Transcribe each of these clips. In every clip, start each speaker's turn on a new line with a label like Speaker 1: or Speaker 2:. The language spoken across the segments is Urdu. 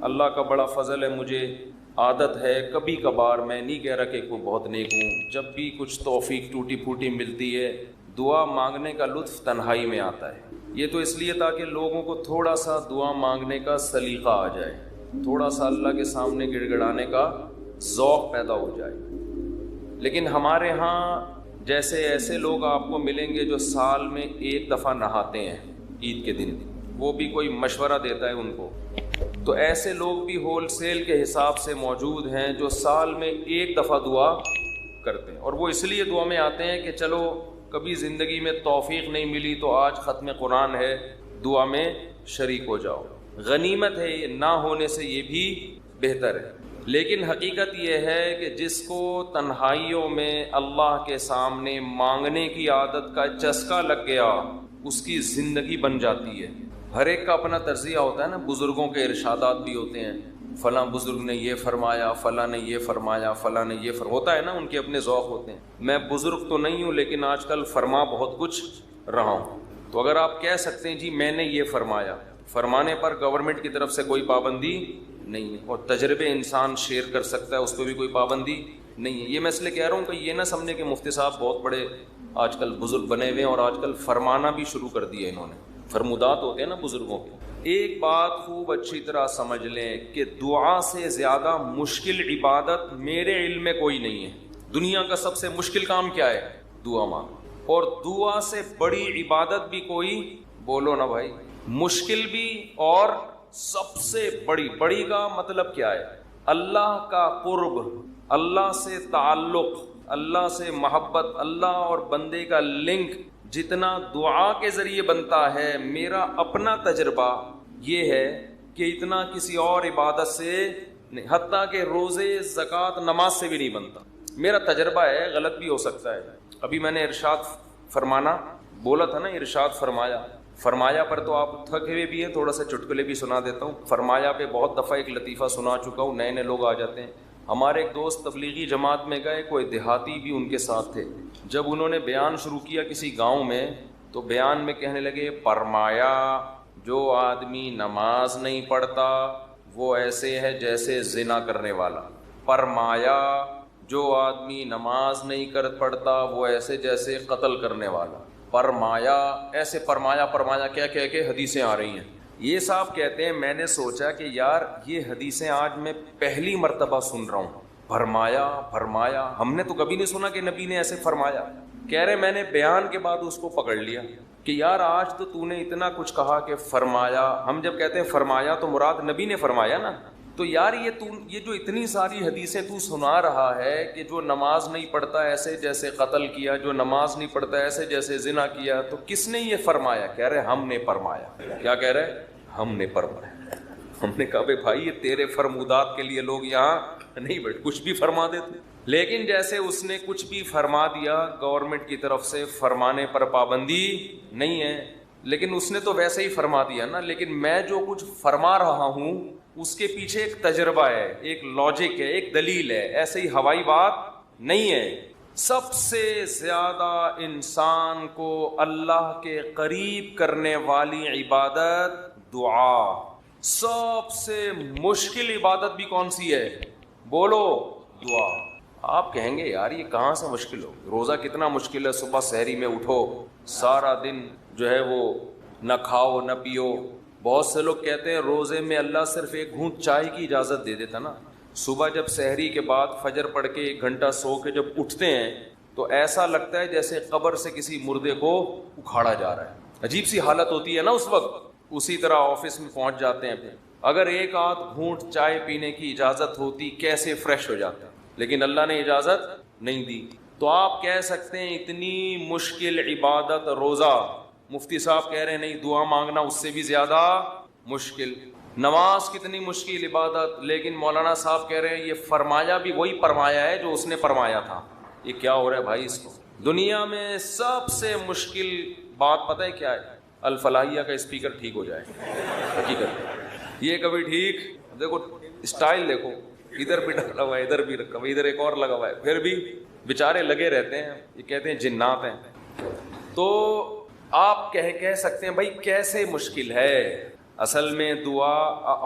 Speaker 1: اللہ کا بڑا فضل ہے، مجھے عادت ہے کبھی کبھار، میں نہیں کہہ رہا کہ کوئی بہت نیک ہوں، جب بھی کچھ توفیق ٹوٹی پھوٹی ملتی ہے دعا مانگنے کا لطف تنہائی میں آتا ہے۔ یہ تو اس لیے تاکہ لوگوں کو تھوڑا سا دعا مانگنے کا سلیقہ آ جائے، تھوڑا سا اللہ کے سامنے گڑ گڑانے کا ذوق پیدا ہو جائے۔ لیکن ہمارے ہاں جیسے ایسے لوگ آپ کو ملیں گے جو سال میں ایک دفعہ نہاتے ہیں عید کے دن، وہ بھی کوئی مشورہ دیتا ہے ان کو، تو ایسے لوگ بھی ہول سیل کے حساب سے موجود ہیں جو سال میں ایک دفعہ دعا کرتے ہیں، اور وہ اس لیے دعا میں آتے ہیں کہ چلو کبھی زندگی میں توفیق نہیں ملی تو آج ختم قرآن ہے، دعا میں شریک ہو جاؤ۔ غنیمت ہے، یہ نہ ہونے سے یہ بھی بہتر ہے۔ لیکن حقیقت یہ ہے کہ جس کو تنہائیوں میں اللہ کے سامنے مانگنے کی عادت کا چسکا لگ گیا اس کی زندگی بن جاتی ہے۔ ہر ایک کا اپنا تجزیہ ہوتا ہے نا، بزرگوں کے ارشادات بھی ہوتے ہیں، فلاں بزرگ نے یہ فرمایا، فلاں نے یہ فرمایا، فلاں نے یہ ہوتا ہے نا، ان کے اپنے ذوق ہوتے ہیں۔ میں بزرگ تو نہیں ہوں لیکن آج کل فرما بہت کچھ رہا ہوں، تو اگر آپ کہہ سکتے ہیں جی میں نے یہ فرمایا، فرمانے پر گورنمنٹ کی طرف سے کوئی پابندی نہیں ہے، اور تجربے انسان شیئر کر سکتا ہے، اس پہ بھی کوئی پابندی نہیں ہے۔ یہ میں اس لیے کہہ رہا ہوں کہ یہ نہ سمجھے کہ مفتی صاحب بہت بڑے آج کل بزرگ بنے ہوئے ہیں اور آج کل فرمانا بھی شروع کر دیا انہوں نے، فرمودات ہوتے ہیں نا بزرگوں کے۔ ایک بات خوب اچھی طرح سمجھ لیں کہ دعا سے زیادہ مشکل عبادت میرے علم میں کوئی نہیں ہے۔ دنیا کا سب سے مشکل کام کیا ہے؟ دعا مانگ، اور دعا سے بڑی عبادت بھی کوئی، بولو نا بھائی، مشکل بھی اور سب سے بڑی کا مطلب کیا ہے؟ اللہ کا قرب، اللہ سے تعلق، اللہ سے محبت، اللہ اور بندے کا لنک جتنا دعا کے ذریعے بنتا ہے، میرا اپنا تجربہ یہ ہے کہ اتنا کسی اور عبادت سے نہیں، حتیٰ کہ روزے، زکوٰۃ، نماز سے بھی نہیں بنتا۔ میرا تجربہ ہے، غلط بھی ہو سکتا ہے۔ ابھی میں نے ارشاد فرمانا بولا تھا نا، ارشاد فرمایا پر تو آپ تھکے ہوئے بھی ہیں، تھوڑا سا چٹکلے بھی سنا دیتا ہوں۔ فرمایا پہ بہت دفعہ ایک لطیفہ سنا چکا ہوں، نئے لوگ آ جاتے ہیں۔ ہمارے ایک دوست تبلیغی جماعت میں گئے، کوئی دیہاتی بھی ان کے ساتھ تھے۔ جب انہوں نے بیان شروع کیا کسی گاؤں میں، تو بیان میں کہنے لگے، فرمایا جو آدمی نماز نہیں پڑھتا وہ ایسے ہے جیسے زنا کرنے والا، فرمایا جو آدمی نماز نہیں پڑھتا وہ ایسے جیسے قتل کرنے والا، فرمایا ایسے فرمایا کیا کہہ کے حدیثیں آ رہی ہیں۔ یہ صاحب کہتے ہیں میں نے سوچا کہ یار یہ حدیثیں آج میں پہلی مرتبہ سن رہا ہوں، فرمایا ہم نے تو کبھی نہیں سنا کہ نبی نے ایسے فرمایا۔ کہہ رہے میں نے بیان کے بعد اس کو پکڑ لیا کہ یار آج تو نے اتنا کچھ کہا کہ فرمایا، ہم جب کہتے ہیں فرمایا تو مراد نبی نے فرمایا نا، تو یار یہ جو اتنی ساری حدیثیں تو سنا رہا ہے کہ جو نماز نہیں پڑھتا ایسے جیسے قتل کیا، جو نماز نہیں پڑھتا ایسے جیسے زنا کیا، تو کس نے یہ فرمایا؟ کہہ رہے ہم نے فرمایا۔ کیا کہہ رہے؟ ہم نے فرمایا۔ ہم نے کہا بھائی یہ تیرے فرمودات کے لیے لوگ یہاں نہیں بیٹھ، کچھ بھی فرما دیتے۔ لیکن جیسے اس نے کچھ بھی فرما دیا، گورنمنٹ کی طرف سے فرمانے پر پابندی نہیں ہے، لیکن اس نے تو ویسے ہی فرما دیا نا، لیکن میں جو کچھ فرما رہا ہوں اس کے پیچھے ایک تجربہ ہے، ایک لاجک ہے، ایک دلیل ہے، ایسے ہی ہوائی بات نہیں ہے۔ سب سے زیادہ انسان کو اللہ کے قریب کرنے والی عبادت دعا، سب سے مشکل عبادت بھی کون سی ہے؟ بولو، دعا۔ آپ کہیں گے یار یہ کہاں سے مشکل ہو، روزہ کتنا مشکل ہے، صبح سحری میں اٹھو، سارا دن جو ہے وہ نہ کھاؤ نہ پیو۔ بہت سے لوگ کہتے ہیں روزے میں اللہ صرف ایک گھونٹ چائے کی اجازت دے دیتا نا، صبح جب سحری کے بعد فجر پڑھ کے 1 گھنٹہ سو کے جب اٹھتے ہیں تو ایسا لگتا ہے جیسے قبر سے کسی مردے کو اکھاڑا جا رہا ہے، عجیب سی حالت ہوتی ہے نا اس وقت۔ اسی طرح آفس میں پہنچ جاتے ہیں، پھر اگر ایک آدھ گھونٹ چائے پینے کی اجازت ہوتی کیسے فریش ہو جاتا، لیکن اللہ نے اجازت نہیں دی۔ تو آپ کہہ سکتے ہیں اتنی مشکل عبادت روزہ، مفتی صاحب کہہ رہے ہیں نہیں دعا مانگنا اس سے بھی زیادہ مشکل۔ نماز کتنی مشکل عبادت، لیکن مولانا صاحب کہہ رہے ہیں یہ فرمایا بھی وہی فرمایا ہے جو اس نے فرمایا تھا۔ یہ کیا ہو رہا ہے بھائی؟ اس کو دنیا میں سب سے مشکل بات پتہ ہے کیا ہے؟ الفلاحیہ کا اسپیکر ٹھیک ہو جائے، حقیقت یہ کبھی ٹھیک، دیکھو اسٹائل دیکھو، ادھر بھی ڈالا ہوا ہے، ادھر بھی رکھا ہوا ہے، ادھر ایک اور لگا ہوا ہے، پھر بھی بیچارے لگے رہتے ہیں، یہ کہتے ہیں جنات ہیں۔ تو آپ کہہ سکتے ہیں بھائی کیسے مشکل ہے؟ اصل میں دعا،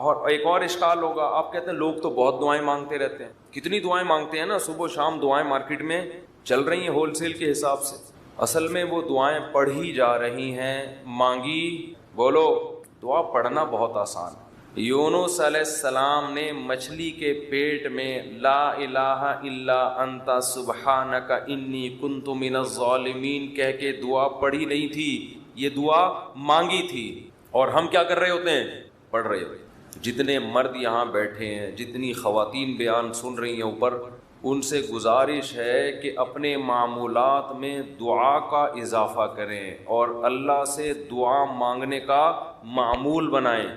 Speaker 1: اور ایک اور اشکال ہوگا، آپ کہتے ہیں لوگ تو بہت دعائیں مانگتے رہتے ہیں، کتنی دعائیں مانگتے ہیں نا، صبح و شام دعائیں مارکیٹ میں چل رہی ہیں ہول سیل کے حساب سے۔ اصل میں وہ دعائیں پڑھی جا رہی ہیں، مانگی، بولو، دعا پڑھنا بہت آسان ہے۔ یونس علیہ السلام نے مچھلی کے پیٹ میں لا الہ الا انت سبحانک انی کنت من الظالمین کہہ کے دعا پڑھی نہیں تھی، یہ دعا مانگی تھی۔ اور ہم کیا کر رہے ہوتے ہیں؟ پڑھ رہے ہوتے ہیں۔ جتنے مرد یہاں بیٹھے ہیں، جتنی خواتین بیان سن رہی ہیں اوپر، ان سے گزارش ہے کہ اپنے معمولات میں دعا کا اضافہ کریں اور اللہ سے دعا مانگنے کا معمول بنائیں۔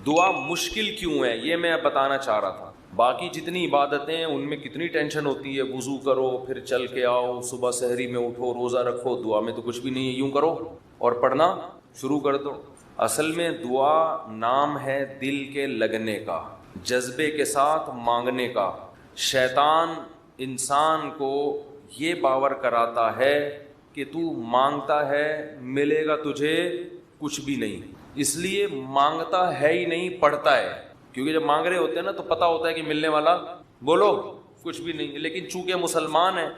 Speaker 1: دعا مشکل کیوں ہے یہ میں بتانا چاہ رہا تھا۔ باقی جتنی عبادتیں ہیں ان میں کتنی ٹینشن ہوتی ہے، وضو کرو، پھر چل کے آؤ، صبح سحری میں اٹھو، روزہ رکھو، دعا میں تو کچھ بھی نہیں ہے، یوں کرو اور پڑھنا شروع کر دو۔ اصل میں دعا نام ہے دل کے لگنے کا، جذبے کے ساتھ مانگنے کا۔ شیطان انسان کو یہ باور کراتا ہے کہ تو مانگتا ہے ملے گا تجھے کچھ بھی نہیں، اس لیے مانگتا ہے ہی نہیں، پڑھتا ہے۔ کیونکہ جب مانگ رہے ہوتے ہیں نا تو پتہ ہوتا ہے کہ ملنے والا، بولو، کچھ بھی نہیں، لیکن چونکہ مسلمان ہیں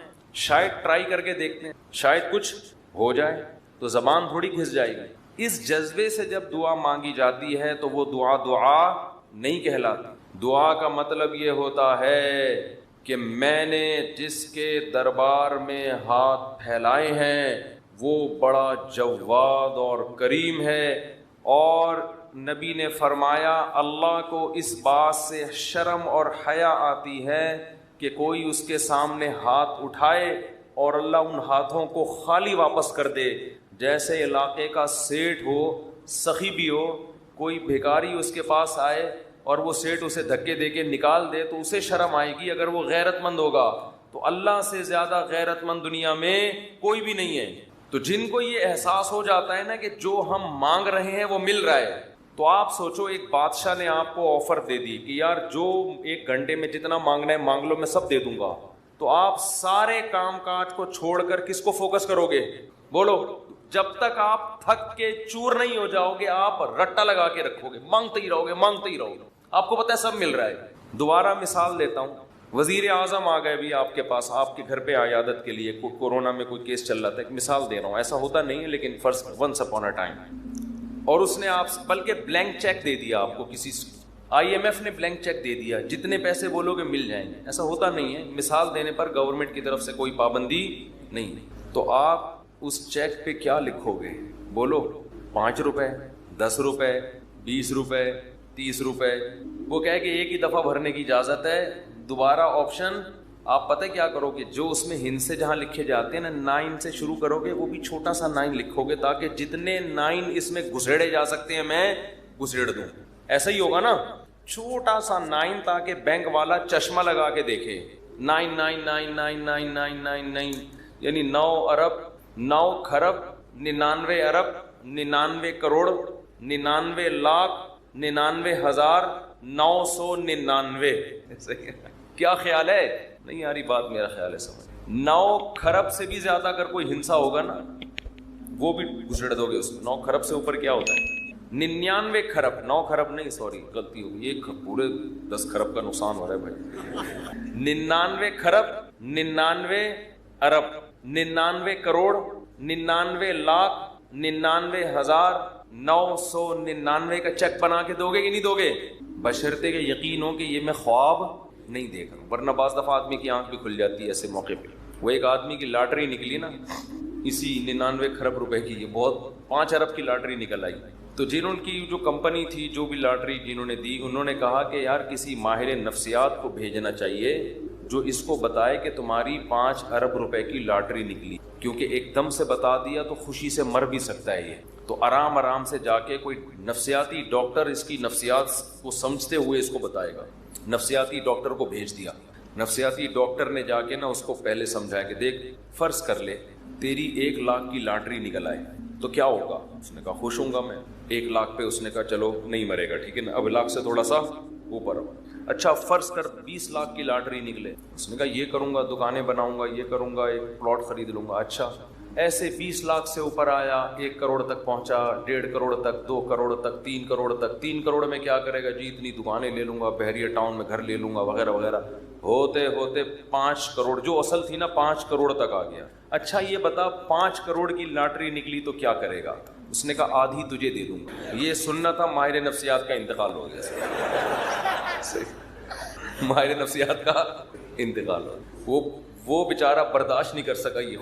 Speaker 1: شاید ٹرائی کر کے دیکھتے ہیں، شاید کچھ ہو جائے، تو زبان تھوڑی گھس جائے گی۔ اس جذبے سے جب دعا مانگی جاتی ہے تو وہ دعا نہیں کہلاتی۔ دعا کا مطلب یہ ہوتا ہے کہ میں نے جس کے دربار میں ہاتھ پھیلائے ہیں وہ بڑا جواد اور کریم ہے، اور نبی نے فرمایا اللہ کو اس بات سے شرم اور حیا آتی ہے کہ کوئی اس کے سامنے ہاتھ اٹھائے اور اللہ ان ہاتھوں کو خالی واپس کر دے۔ جیسے علاقے کا سیٹھ ہو، سخی بھی ہو، کوئی بھیکاری اس کے پاس آئے اور وہ سیٹھ اسے دھکے دے کے نکال دے تو اسے شرم آئے گی اگر وہ غیرت مند ہوگا، تو اللہ سے زیادہ غیرت مند دنیا میں کوئی بھی نہیں ہے۔ تو جن کو یہ احساس ہو جاتا ہے نا کہ جو ہم مانگ رہے ہیں وہ مل رہا ہے، تو آپ سوچو ایک بادشاہ نے آپ کو آفر دے دی کہ یار جو 1 گھنٹے میں جتنا مانگنا ہے مانگ لو، میں سب دے دوں گا، تو آپ سارے کام کاج کو چھوڑ کر کس کو فوکس کرو گے؟ بولو۔ جب تک آپ تھک کے چور نہیں ہو جاؤ گے آپ رٹا لگا کے رکھو گے، مانگتے ہی رہو گے، مانگتے ہی رہو گے۔ آپ کو پتہ ہے سب مل رہا ہے۔ دوبارہ مثال دیتا ہوں، وزیر اعظم آ گئے بھی آپ کے پاس، آپ کے گھر پہ عیادت کے لیے، کورونا میں کوئی کیس چل رہا تھا، ایک مثال دے رہا ہوں، ایسا ہوتا نہیں ہے لیکن فرض ونس اپون اے ٹائم، اور اس نے آپ بلکہ بلینک چیک دے دیا آپ کو، کسی IMF نے بلینک چیک دے دیا، جتنے پیسے بولو گے مل جائیں گے۔ ایسا ہوتا نہیں ہے، مثال دینے پر گورنمنٹ کی طرف سے کوئی پابندی نہیں، تو آپ اس چیک پہ کیا لکھو گے؟ بولو، 5 روپے، 10 روپے، 20 روپے، 30 روپے، وہ کہے کہ ایک ہی دفعہ بھرنے کی اجازت ہے، دوبارہ آپشن آپ پتہ کیا کرو گے؟ جو اس میں ہند سے جہاں لکھے جاتے ہیں نا، 9 سے شروع کرو گے، وہ بھی چھوٹا سا 9 لکھو گے تاکہ جتنے 9 اس میں گھسیڑے جا سکتے ہیں میں گھسیڑ دوں۔ ایسا ہی ہوگا نا، چھوٹا سا 9 تاکہ بینک والا چشمہ لگا کے دیکھے، 9999999، یعنی 9 ارب 9 کھرب 99 ارب 99 کروڑ 99 لاکھ 99,999۔ کیا خیال ہے؟ نہیں یاری بات، میرا خیال ہے سمجھ۔ 9 کھرب سے بھی زیادہ اگر کوئی ہنسا ہوگا نا وہ بھی گھسڑ دو گے اس میں۔ 9 کھرب سے اوپر کیا ہوتا ہے؟ 99 کھرب، 9 کھرب نہیں، سوری غلطی ہوگی، یہ پورے 10 کھرب کا نقصان ہو رہا ہے بھائی۔ 99 کھرب 99 ارب 99 کروڑ 99 لاکھ 99,999 کا چیک بنا کے دو گے کہ نہیں دو گے؟ بشرطے کہ یقین ہو کہ یہ میں خواب نہیں دیکھ رہا ہوں، ورنہ بعض دفعہ آدمی کی آنکھ بھی کھل جاتی ہے ایسے موقع پہ۔ وہ ایک آدمی کی لاٹری نکلی نا اسی 99 کھرب روپے کی، یہ بہت 5 ارب کی لاٹری نکل آئی، تو جنہوں کی جو کمپنی تھی، جو بھی لاٹری جنہوں نے دی، انہوں نے کہا کہ یار کسی ماہر نفسیات کو بھیجنا چاہیے جو اس کو بتائے کہ تمہاری 5 ارب روپے کی لاٹری نکلی، کیونکہ ایک دم سے بتا دیا تو خوشی سے مر بھی سکتا ہے یہ، تو آرام آرام سے جا کے کوئی نفسیاتی ڈاکٹر اس کی نفسیات کو سمجھتے ہوئے اس کو بتائے گا۔ نفسیاتی ڈاکٹر کو بھیج دیا، نفسیاتی ڈاکٹر نے جا کے نا اس کو پہلے سمجھایا کہ دیکھ فرض کر لے تیری 1 لاکھ کی لاٹری نکل آئے تو کیا ہوگا؟ اس نے کہا خوش ہوں گا میں۔ 1 لاکھ پہ اس نے کہا چلو نہیں مرے گا، ٹھیک ہے نا، اب لاکھ سے تھوڑا سا اوپر۔ اچھا فرض کر 20 لاکھ کی لاٹری نکلے، اس نے کہا یہ کروں گا، دکانیں بناؤں گا، یہ کروں گا، ایک پلاٹ خرید لوں گا۔ اچھا ایسے 20 لاکھ سے اوپر آیا، 1 کروڑ تک پہنچا، 1.5 کروڑ تک، 2 کروڑ تک، 3 کروڑ تک۔ 3 کروڑ میں کیا کرے گا جی، اتنی دکانیں لے لوں گا، بحریہ ٹاؤن میں گھر لے لوں گا، وغیرہ وغیرہ۔ ہوتے ہوتے 5 کروڑ، جو اصل تھی نا 5 کروڑ تک آ گیا۔ اچھا یہ بتا 5 کروڑ کی لاٹری نکلی تو کیا کرے گا؟ اس نے کہا آدھی تجھے دے دوں گا۔ یہ سننا تھا، ماہر نفسیات کا انتقال ہو گیا، ماہر نفسیات کا انتقال ہو، وہ بیچارہ برداشت نہیں کر سکا یہ۔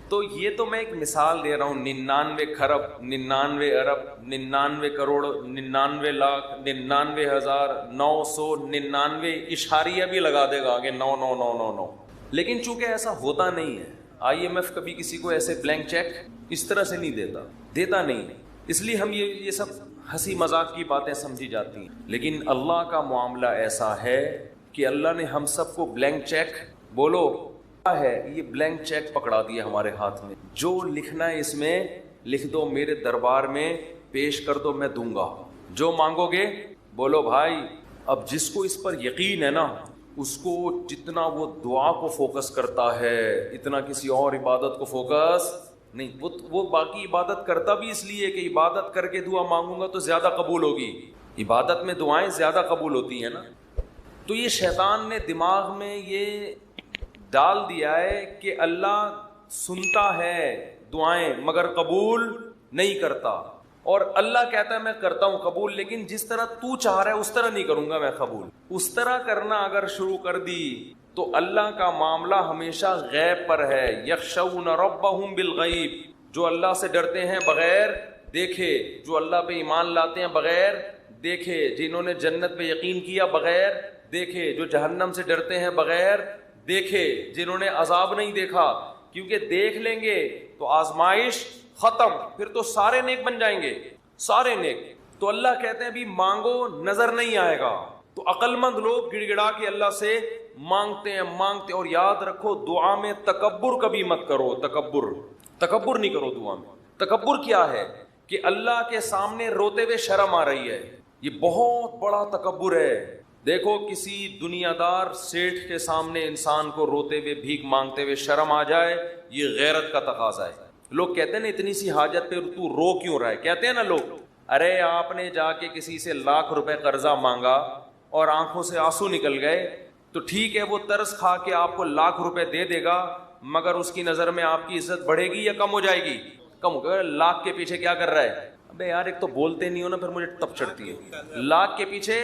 Speaker 1: تو یہ تو میں ایک مثال دے رہا ہوں، 99 کھرب، 99 ارب، 99 کروڑ، 99 لاکھ، 99,999 اشاریہ بھی لگا دے گا آگے، 99999۔ لیکن چونکہ ایسا ہوتا نہیں ہے، IMF کبھی کسی کو ایسے بلینک چیک اس طرح سے نہیں دیتا نہیں، اس لیے ہم یہ سب ہنسی مذاق کی باتیں سمجھی جاتی ہیں۔ لیکن اللہ کا معاملہ ایسا ہے کہ اللہ نے ہم سب کو بلینک چیک، بولو ہے، یہ بلینک چیک پکڑا دیا ہمارے ہاتھ میں، جو لکھنا ہے اس میں لکھ دو، میرے دربار میں پیش کر دو، میں دوں گا جو مانگو گے۔ بولو بھائی، اب جس کو اس پر یقین ہے نا، اس کو جتنا وہ دعا کو فوکس کرتا ہے اتنا کسی اور عبادت کو فوکس نہیں۔ وہ باقی عبادت کرتا بھی اس لیے کہ عبادت کر کے دعا مانگوں گا تو زیادہ قبول ہوگی، عبادت میں دعائیں زیادہ قبول ہوتی ہیں نا۔ تو یہ شیطان نے دماغ میں یہ ڈال دیا ہے کہ اللہ سنتا ہے دعائیں مگر قبول نہیں کرتا، اور اللہ کہتا ہے میں کرتا ہوں قبول، لیکن جس طرح تو چاہ رہا ہے اس طرح نہیں کروں گا میں قبول۔ اس طرح کرنا اگر شروع کر دی تو اللہ کا معاملہ ہمیشہ غیب پر ہے۔ یخشون ربہم بالغیب، جو اللہ سے ڈرتے ہیں بغیر دیکھے، جو اللہ پہ ایمان لاتے ہیں بغیر دیکھے، جنہوں نے جنت پہ یقین کیا بغیر دیکھے، جو جہنم سے ڈرتے ہیں بغیر دیکھے، جنہوں نے عذاب نہیں دیکھا، کیونکہ دیکھ لیں گے تو آزمائش ختم، پھر تو سارے نیک بن جائیں گے، سارے نیک۔ تو اللہ کہتے ہیں بھی مانگو، نظر نہیں آئے گا۔ تو عقل مند لوگ گڑ گڑا کے اللہ سے مانگتے ہیں۔ اور یاد رکھو دعا میں تکبر کبھی مت کرو، تکبر نہیں کرو دعا میں۔ تکبر کیا ہے کہ اللہ کے سامنے روتے ہوئے شرم آ رہی ہے، یہ بہت بڑا تکبر ہے۔ دیکھو کسی دنیا دار سیٹھ کے سامنے انسان کو روتے ہوئے بھیک مانگتے ہوئے شرم آ جائے، یہ غیرت کا تقاضا ہے۔ لوگ کہتے ہیں نا اتنی سی حاجت پہ تو رو کیوں رہا ہے، کہتے ہیں نا لوگ، ارے آپ نے جا کے کسی سے لاکھ روپے قرضہ مانگا اور آنکھوں سے آنسو نکل گئے تو ٹھیک ہے، وہ ترس کھا کے آپ کو لاکھ روپے دے دے گا، مگر اس کی نظر میں آپ کی عزت بڑھے گی یا کم ہو جائے گی؟ کم ہو گیا۔ لاکھ کے پیچھے کیا کر رہا ہے؟ ابے یار ایک تو بولتے نہیں ہو نا، پھر مجھے تپ چڑھتی ہے۔ لاکھ کے پیچھے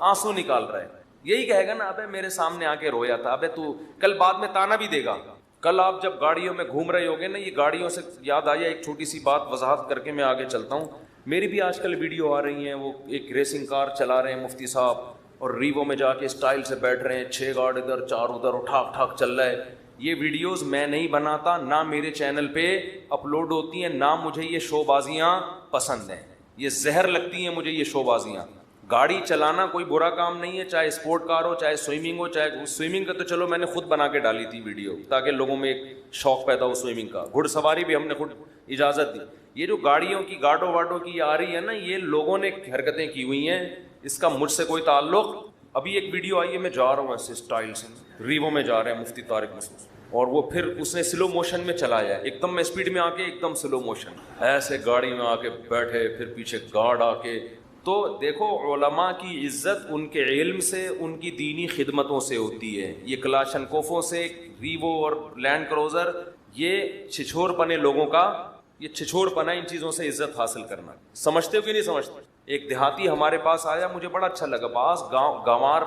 Speaker 1: آنسو نکال رہا ہے، یہی کہے گا نا ابے میرے سامنے آ کے رویا تھا، ابے تو کل بعد میں تانا بھی دے گا۔ کل آپ جب گاڑیوں میں گھوم رہے ہوگے نا، یہ گاڑیوں سے یاد آیا ایک چھوٹی سی بات وضاحت کر کے میں آگے چلتا ہوں۔ میری بھی آج کل ویڈیو آ رہی ہیں، وہ ایک ریسنگ کار چلا رہے ہیں مفتی صاحب، اور ریوو میں جا کے اسٹائل سے بیٹھ رہے ہیں، 6 گاڑ ادھر 4 ادھر، اور ٹھاک ٹھاک چل رہا ہے۔ یہ ویڈیوز میں نہیں بناتا، نہ میرے چینل پہ اپلوڈ ہوتی ہیں، نہ مجھے یہ شو بازیاں پسند ہیں، یہ زہر لگتی ہیں مجھے یہ شو بازیاں۔ گاڑی چلانا کوئی برا کام نہیں ہے، چاہے اسپورٹ کار ہو، چاہے سوئمنگ ہو، چاہے سوئمنگ کا تو چلو میں نے خود بنا کے ڈالی تھی ویڈیو تاکہ لوگوں میں ایک شوق پیدا ہو سوئمنگ کا۔ گھڑ سواری بھی ہم نے خود اجازت دی۔ یہ جو گاڑیوں کی گاڑوں واڈوں کی آ رہی ہے نا، یہ لوگوں نے حرکتیں کی ہوئی ہیں، اس کا مجھ سے کوئی تعلق۔ ابھی ایک ویڈیو آئی ہے، میں جا رہا ہوں ایسے اسٹائل سے، ریوو میں جا رہے ہیں مفتی طارق مسعود، اور وہ پھر اس نے سلو موشن میں چلایا، ایک دم میں اسپیڈ میں آ کے ایک دم سلو موشن، ایسے گاڑی میں آ کے بیٹھے، پھر پیچھے گارڈ آ کے۔ تو دیکھو علماء کی عزت ان کے علم سے، ان کی دینی خدمتوں سے ہوتی ہے۔ یہ کلاشنکوفوں سے، ریوو اور لینڈ کروزر، یہ چھچور پنے لوگوں کا، یہ چھچور پنا، ان چیزوں سے عزت حاصل کرنا۔ سمجھتے ہو کہ نہیں سمجھتے؟ ایک دیہاتی ہمارے پاس آیا، مجھے بڑا اچھا لگا۔ بعض گاوار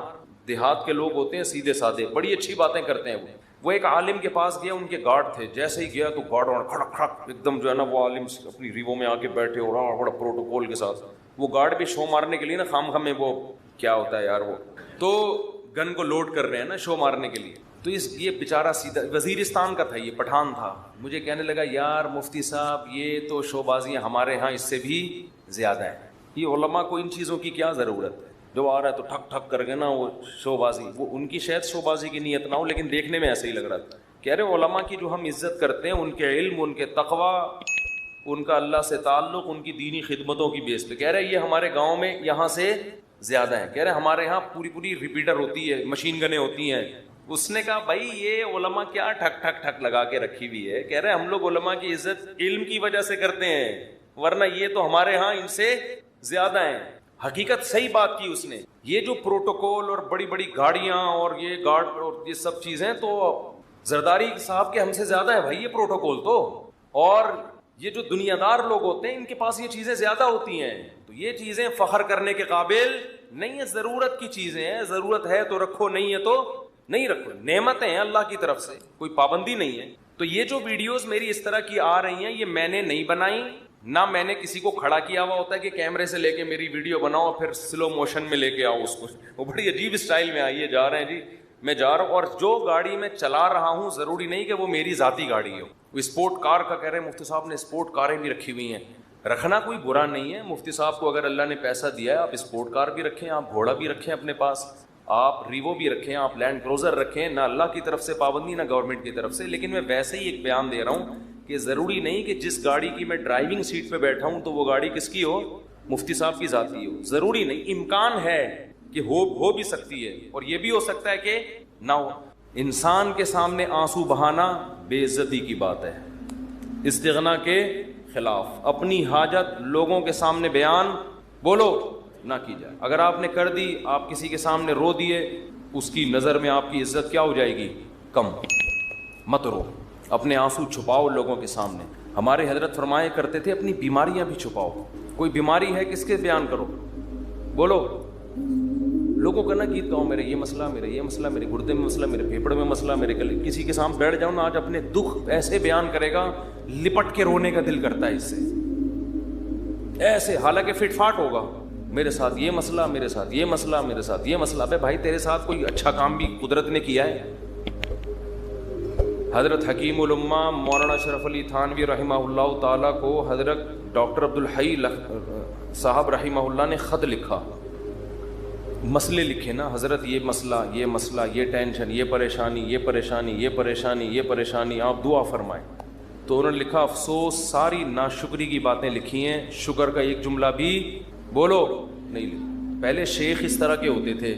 Speaker 1: دیہات کے لوگ ہوتے ہیں سیدھے سادے، بڑی اچھی باتیں کرتے ہیں۔ وہ ایک عالم کے پاس گیا، ان کے گارڈ تھے، جیسے ہی گیا تو گارڈ اور کھڑک کھڑک ایک دم جو ہے نا، وہ عالم اپنی ریوو میں آ کے بیٹھے اور بڑا پروٹوکول کے ساتھ۔ وہ گارڈ بھی شو مارنے کے لیے نا، خام خام میں وہ کیا ہوتا ہے یار، وہ تو گن کو لوڈ کر رہے ہیں نا شو مارنے کے لیے۔ تو یہ بیچارہ سیدھا وزیرستان کا تھا، یہ پٹھان تھا۔ مجھے کہنے لگا یار مفتی صاحب یہ تو شو بازیاں ہمارے ہاں اس سے بھی زیادہ ہیں، یہ علماء کو ان چیزوں کی کیا ضرورت ہے؟ جو آ رہا ہے تو ٹھک ٹھک کر کے نا وہ شو بازی، وہ ان کی شاید شو بازی کی نیت نہ ہو، لیکن دیکھنے میں ایسے ہی لگ رہا تھا۔ کہہ رہے علماء کی جو ہم عزت کرتے ہیں، ان کے علم، ان کے تقوی، ان کا اللہ سے تعلق، ان کی دینی خدمتوں کی بیس پہ، کہہ رہے یہ ہمارے گاؤں میں یہاں سے زیادہ ہیں. کہہ رہے ہمارے ہاں پوری پوری ریپیٹر ہوتی ہے, مشین گنیں ہوتی ہیں. اس نے کہا بھائی یہ علماء کیا ٹھک ٹھک ٹھک لگا کے رکھی ہوئی ہے. کہہ رہے ہم لوگ علماء کی عزت علم کی وجہ سے کرتے ہیں, ورنہ یہ تو ہمارے ہاں ان سے زیادہ ہیں. حقیقت صحیح بات کی اس نے. یہ جو پروٹوکول اور بڑی بڑی گاڑیاں اور یہ گارڈ اور یہ سب چیزیں تو زرداری صاحب کے ہم سے زیادہ ہے بھائی یہ پروٹوکول تو. اور یہ جو دنیا دار لوگ ہوتے ہیں ان کے پاس یہ چیزیں زیادہ ہوتی ہیں. تو یہ چیزیں فخر کرنے کے قابل نہیں ہے, ضرورت کی چیزیں ہیں. ضرورت ہے تو رکھو, نہیں ہے تو نہیں رکھو. نعمتیں ہیں اللہ کی طرف سے, کوئی پابندی نہیں ہے. تو یہ جو ویڈیوز میری اس طرح کی آ رہی ہیں یہ میں نے نہیں بنائی, نہ میں نے کسی کو کھڑا کیا ہوا ہوتا ہے کہ کیمرے سے لے کے میری ویڈیو بناؤ پھر سلو موشن میں لے کے آؤ اس کو. وہ بڑی عجیب اسٹائل میں آئیے جا رہے ہیں جی, میں جا رہا ہوں اور جو گاڑی میں چلا رہا ہوں ضروری نہیں کہ وہ میری ذاتی گاڑی ہو. وہ اسپورٹ کار کا کہہ رہے ہیں مفتی صاحب نے اسپورٹ کاریں بھی رکھی ہوئی ہیں. رکھنا کوئی برا نہیں ہے, مفتی صاحب کو اگر اللہ نے پیسہ دیا ہے آپ اسپورٹ کار بھی رکھیں, آپ گھوڑا بھی رکھیں اپنے پاس, آپ ریوو بھی رکھیں, آپ لینڈ کروزر رکھیں. نہ اللہ کی طرف سے پابندی نہ گورنمنٹ کی طرف سے. لیکن میں ویسے ہی ایک بیان دے رہا ہوں کہ ضروری نہیں کہ جس گاڑی کی میں ڈرائیونگ سیٹ پہ بیٹھا ہوں تو وہ گاڑی کس کی ہو, مفتی صاحب کی ذاتی ہو. ضروری نہیں, امکان ہے کہ ہو بھی سکتی ہے, اور یہ بھی ہو سکتا ہے کہ نہ ہو. انسان کے سامنے آنسو بہانا بے عزتی کی بات ہے, استغنا کے خلاف. اپنی حاجت لوگوں کے سامنے بیان بولو نہ کی جائے. اگر آپ نے کر دی, آپ کسی کے سامنے رو دیے, اس کی نظر میں آپ کی عزت کیا ہو جائے گی, کم. مت رو, اپنے آنسو چھپاؤ لوگوں کے سامنے. ہمارے حضرت فرمایا کرتے تھے اپنی بیماریاں بھی چھپاؤ. کوئی بیماری ہے کس کے بیان کرو, بولو. لوگوں کا نہ گیت گاؤں میرے یہ مسئلہ, میرے یہ مسئلہ, میرے گردے میں مسئلہ, میرے پھیپڑ میں مسئلہ, میرے گلے. کسی کے سامنے بیٹھ جاؤ نا آج اپنے دکھ ایسے بیان کرے گا لپٹ کے رونے کا دل کرتا ہے اس سے ایسے, حالانکہ فٹ فاٹ ہوگا. میرے ساتھ یہ مسئلہ, میرے ساتھ یہ مسئلہ, میرے ساتھ یہ مسئلہ. بے بھائی تیرے ساتھ کوئی اچھا کام بھی قدرت نے کیا ہے. حضرت حکیم الامہ مولانا اشرف علی تھانوی رحمہ اللہ تعالیٰ کو حضرت ڈاکٹر عبدالحی صاحب رحمہ اللہ نے خط لکھا, مسئلے لکھے نا, حضرت یہ مسئلہ, یہ مسئلہ, یہ ٹینشن, یہ پریشانی, یہ پریشانی, یہ پریشانی, یہ پریشانی, آپ دعا فرمائیں. تو انہوں نے لکھا افسوس ساری ناشکری کی باتیں لکھی ہیں, شکر کا ایک جملہ بھی بولو نہیں لکھا. پہلے شیخ اس طرح کے ہوتے تھے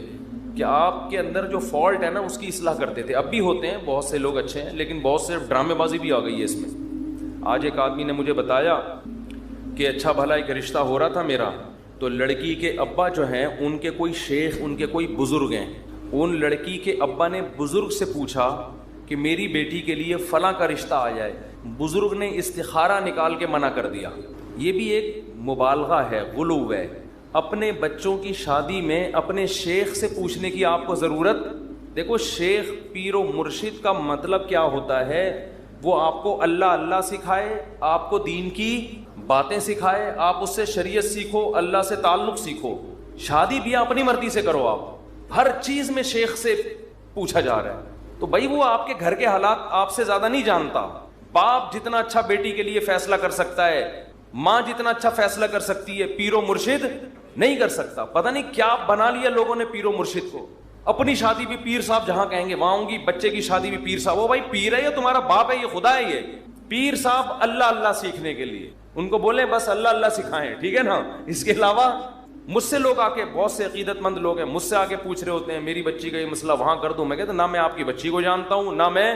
Speaker 1: کہ آپ کے اندر جو فالٹ ہے نا اس کی اصلاح کرتے تھے. اب بھی ہوتے ہیں, بہت سے لوگ اچھے ہیں, لیکن بہت سے ڈرامے بازی بھی آ گئی ہے اس میں. آج ایک آدمی نے مجھے بتایا کہ اچھا بھلا ایک رشتہ ہو رہا تھا میرا, تو لڑکی کے ابا جو ہیں ان کے کوئی شیخ, ان کے کوئی بزرگ ہیں. ان لڑکی کے ابا نے بزرگ سے پوچھا کہ میری بیٹی کے لیے فلاں کا رشتہ آ جائے. بزرگ نے استخارہ نکال کے منع کر دیا. یہ بھی ایک مبالغہ ہے, غلو ہے. اپنے بچوں کی شادی میں اپنے شیخ سے پوچھنے کی آپ کو ضرورت. دیکھو شیخ پیر و مرشد کا مطلب کیا ہوتا ہے, وہ آپ کو اللہ اللہ سکھائے, آپ کو دین کی باتیں سکھائے, آپ اس سے شریعت سیکھو, اللہ سے تعلق سیکھو. شادی بھی اپنی مرضی سے کرو, آپ ہر چیز میں شیخ سے پوچھا جا رہا ہے. تو بھائی وہ آپ کے گھر کے حالات آپ سے زیادہ نہیں جانتا. باپ جتنا اچھا بیٹی کے لیے فیصلہ کر سکتا ہے, ماں جتنا اچھا فیصلہ کر سکتی ہے, پیر و مرشد نہیں کر سکتا. پتہ نہیں کیا بنا لیا لوگوں نے پیر و مرشد کو. اپنی شادی بھی پیر صاحب جہاں کہیں گے وہاں ہوں گی, بچے کی شادی بھی پیر صاحب. وہ بھائی پیر ہے یا تمہارا باپ ہے, یہ خدا ہے. یہ پیر صاحب اللہ اللہ سیکھنے کے لیے, ان کو بولیں بس اللہ اللہ سکھائیں, ٹھیک ہے نا. اس کے علاوہ مجھ سے لوگ آ کے, بہت سے عقیدت مند لوگ ہیں, مجھ سے آ کے پوچھ رہے ہوتے ہیں میری بچی کا یہ مسئلہ وہاں کر دوں. میں کہتا نہ میں آپ کی بچی کو جانتا ہوں, نہ میں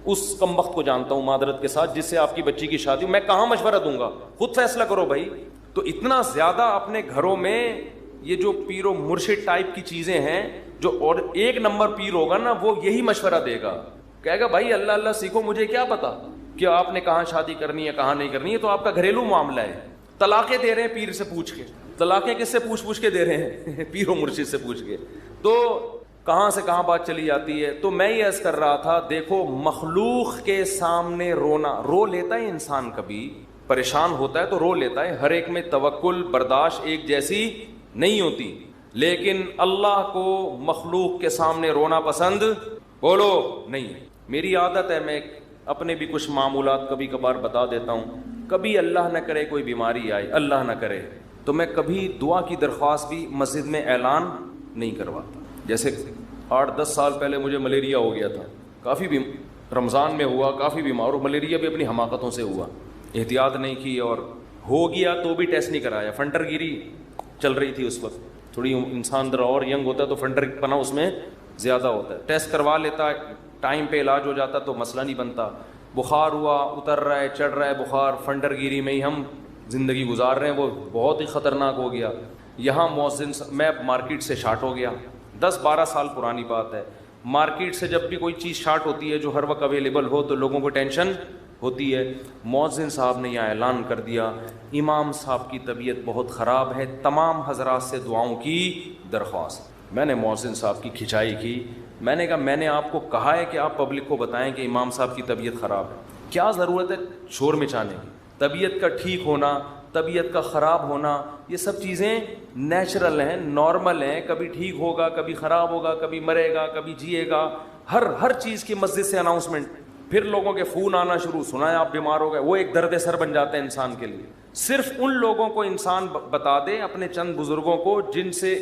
Speaker 1: اس کمبخت کو جانتا ہوں معذرت کے ساتھ جس سے آپ کی بچی کی شادی. میں کہاں مشورہ دوں گا, خود فیصلہ کرو بھائی. تو اتنا زیادہ اپنے گھروں میں یہ جو پیر و مرشد ٹائپ کی چیزیں ہیں, جو اور ایک نمبر پیر ہوگا نا وہ یہی مشورہ دے گا, کہے گا بھائی اللہ اللہ سیکھو, مجھے کیا پتا کہ آپ نے کہاں شادی کرنی ہے کہاں نہیں کرنی ہے. تو آپ کا گھریلو معاملہ ہے. طلاقیں دے رہے ہیں پیر سے پوچھ کے, طلاقیں کس سے پوچھ کے دے رہے ہیں, پیر و مرشد سے پوچھ کے. تو کہاں سے کہاں بات چلی جاتی ہے. تو میں یہ عرض کر رہا تھا, دیکھو مخلوق کے سامنے رونا, رو لیتا ہے انسان, کبھی پریشان ہوتا ہے تو رو لیتا ہے. ہر ایک میں توکل برداشت ایک جیسی نہیں ہوتی, لیکن اللہ کو مخلوق کے سامنے رونا پسند بولو نہیں ہے. میری عادت ہے, میں اپنے بھی کچھ معمولات کبھی کبھار بتا دیتا ہوں. کبھی اللہ نہ کرے کوئی بیماری آئے, اللہ نہ کرے, تو میں کبھی دعا کی درخواست بھی مسجد میں اعلان نہیں کرواتا. جیسے 8-10 سال پہلے مجھے ملیریا ہو گیا تھا, کافی رمضان میں ہوا, کافی بیمار, اور ملیریا بھی اپنی حماقتوں سے ہوا, احتیاط نہیں کی, اور ہو گیا تو بھی ٹیسٹ نہیں کرایا. فنٹر گیری چل رہی تھی اس وقت, تھوڑی انسان ذرا اور ینگ ہوتا ہے تو فنڈر پنا اس میں زیادہ ہوتا ہے. ٹیسٹ کروا لیتا ہے, ٹائم پہ علاج ہو جاتا تو مسئلہ نہیں بنتا. بخار ہوا, اتر رہا ہے, چڑھ رہا ہے بخار, فنڈر گیری میں ہی ہم زندگی گزار رہے ہیں, وہ بہت ہی خطرناک ہو گیا. یہاں مؤذن, میں مارکیٹ سے شارٹ ہو گیا, 10-12 سال پرانی بات ہے. مارکیٹ سے جب بھی کوئی چیز شارٹ ہوتی ہے جو ہر وقت اویلیبل ہو تو لوگوں کو ٹینشن ہوتی ہے. مؤذن صاحب نے یہاں اعلان کر دیا امام صاحب کی طبیعت بہت خراب ہے, تمام حضرات سے دعاؤں کی درخواست. میں نے مؤذن صاحب کی کھچائی کی, میں نے کہا میں نے آپ کو کہا ہے کہ آپ پبلک کو بتائیں کہ امام صاحب کی طبیعت خراب ہے, کیا ضرورت ہے شور مچانے کی. طبیعت کا ٹھیک ہونا, طبیعت کا خراب ہونا, یہ سب چیزیں نیچرل ہیں, نارمل ہیں. کبھی ٹھیک ہوگا, کبھی خراب ہوگا, کبھی مرے گا, کبھی جیے گا. ہر چیز کی مسجد سے اناؤنسمنٹ. پھر لوگوں کے فون آنا شروع, سنا ہے آپ بیمار ہو گئے, وہ ایک درد سر بن جاتا ہے انسان کے لیے. صرف ان لوگوں کو انسان بتا دے, اپنے چند بزرگوں کو جن سے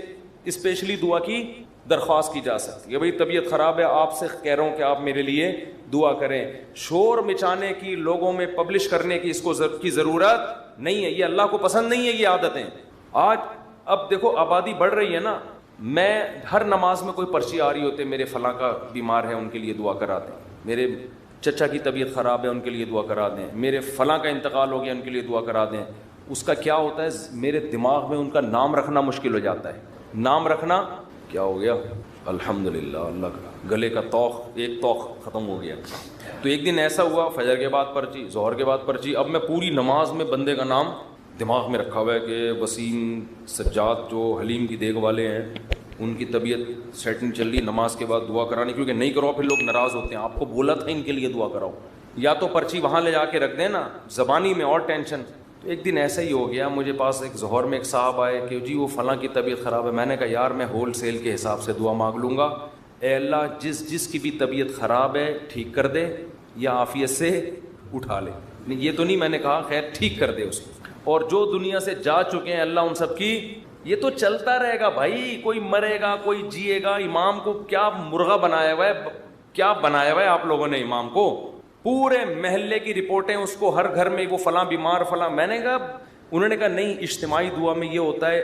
Speaker 1: اسپیشلی دعا کی درخواست کی جا سکتی ہے. بھئی طبیعت خراب ہے, آپ سے کہہ رہا ہوں کہ آپ میرے لیے دعا کریں. شور مچانے کی, لوگوں میں پبلش کرنے کی اس کو کی ضرورت نہیں ہے, یہ اللہ کو پسند نہیں ہے یہ عادتیں. آج اب دیکھو آبادی بڑھ رہی ہے نا, میں ہر نماز میں کوئی پرچی آ رہی ہوتے میرے فلاں کا بیمار ہے ان کے لیے دعا کرا دیں, میرے چچا کی طبیعت خراب ہے ان کے لیے دعا کرا دیں, میرے فلاں کا انتقال ہو گیا ان کے لیے دعا کرا دیں. اس کا کیا ہوتا ہے, میرے دماغ میں ان کا نام رکھنا مشکل ہو جاتا ہے. نام رکھنا کیا ہو گیا, الحمدللہ اللہ کا گلے کا توق, ایک توق ختم ہو گیا. تو ایک دن ایسا ہوا, فجر کے بعد پرچی, ظہر کے بعد پرچی. اب میں پوری نماز میں بندے کا نام دماغ میں رکھا ہوا ہے کہ وسیم سجاد جو حلیم کی دیگ والے ہیں ان کی طبیعت سیٹنگ چل رہی, نماز کے بعد دعا کرانی, کیونکہ نہیں کرو پھر لوگ ناراض ہوتے ہیں. آپ کو بولا تھا ان کے لیے دعا کراؤ, یا تو پرچی وہاں لے جا کے رکھ دیں نا, زبانی میں اور ٹینشن. تو ایک دن ایسا ہی ہو گیا, مجھے پاس ایک ظہر میں ایک صاحب آئے کہ جی وہ فلاں کی طبیعت خراب ہے. میں نے کہا یار میں ہول سیل کے حساب سے دعا مانگ لوں گا, اے اللہ جس کی بھی طبیعت خراب ہے ٹھیک کر دے یا عافیت سے اٹھا لے. یہ تو نہیں میں نے کہا خیر ٹھیک کر دے اس کو, اور جو دنیا سے جا چکے ہیں اللہ ان سب کی, یہ تو چلتا رہے گا بھائی, کوئی مرے گا کوئی جیے گا. امام کو کیا مرغا بنایا ہوا ہے, کیا بنایا ہوا ہے آپ لوگوں نے امام کو, پورے محلے کی رپورٹیں اس کو, ہر گھر میں وہ فلاں بیمار فلاں. میں نے کہا, انہوں نے کہا نہیں اجتماعی دعا میں یہ ہوتا ہے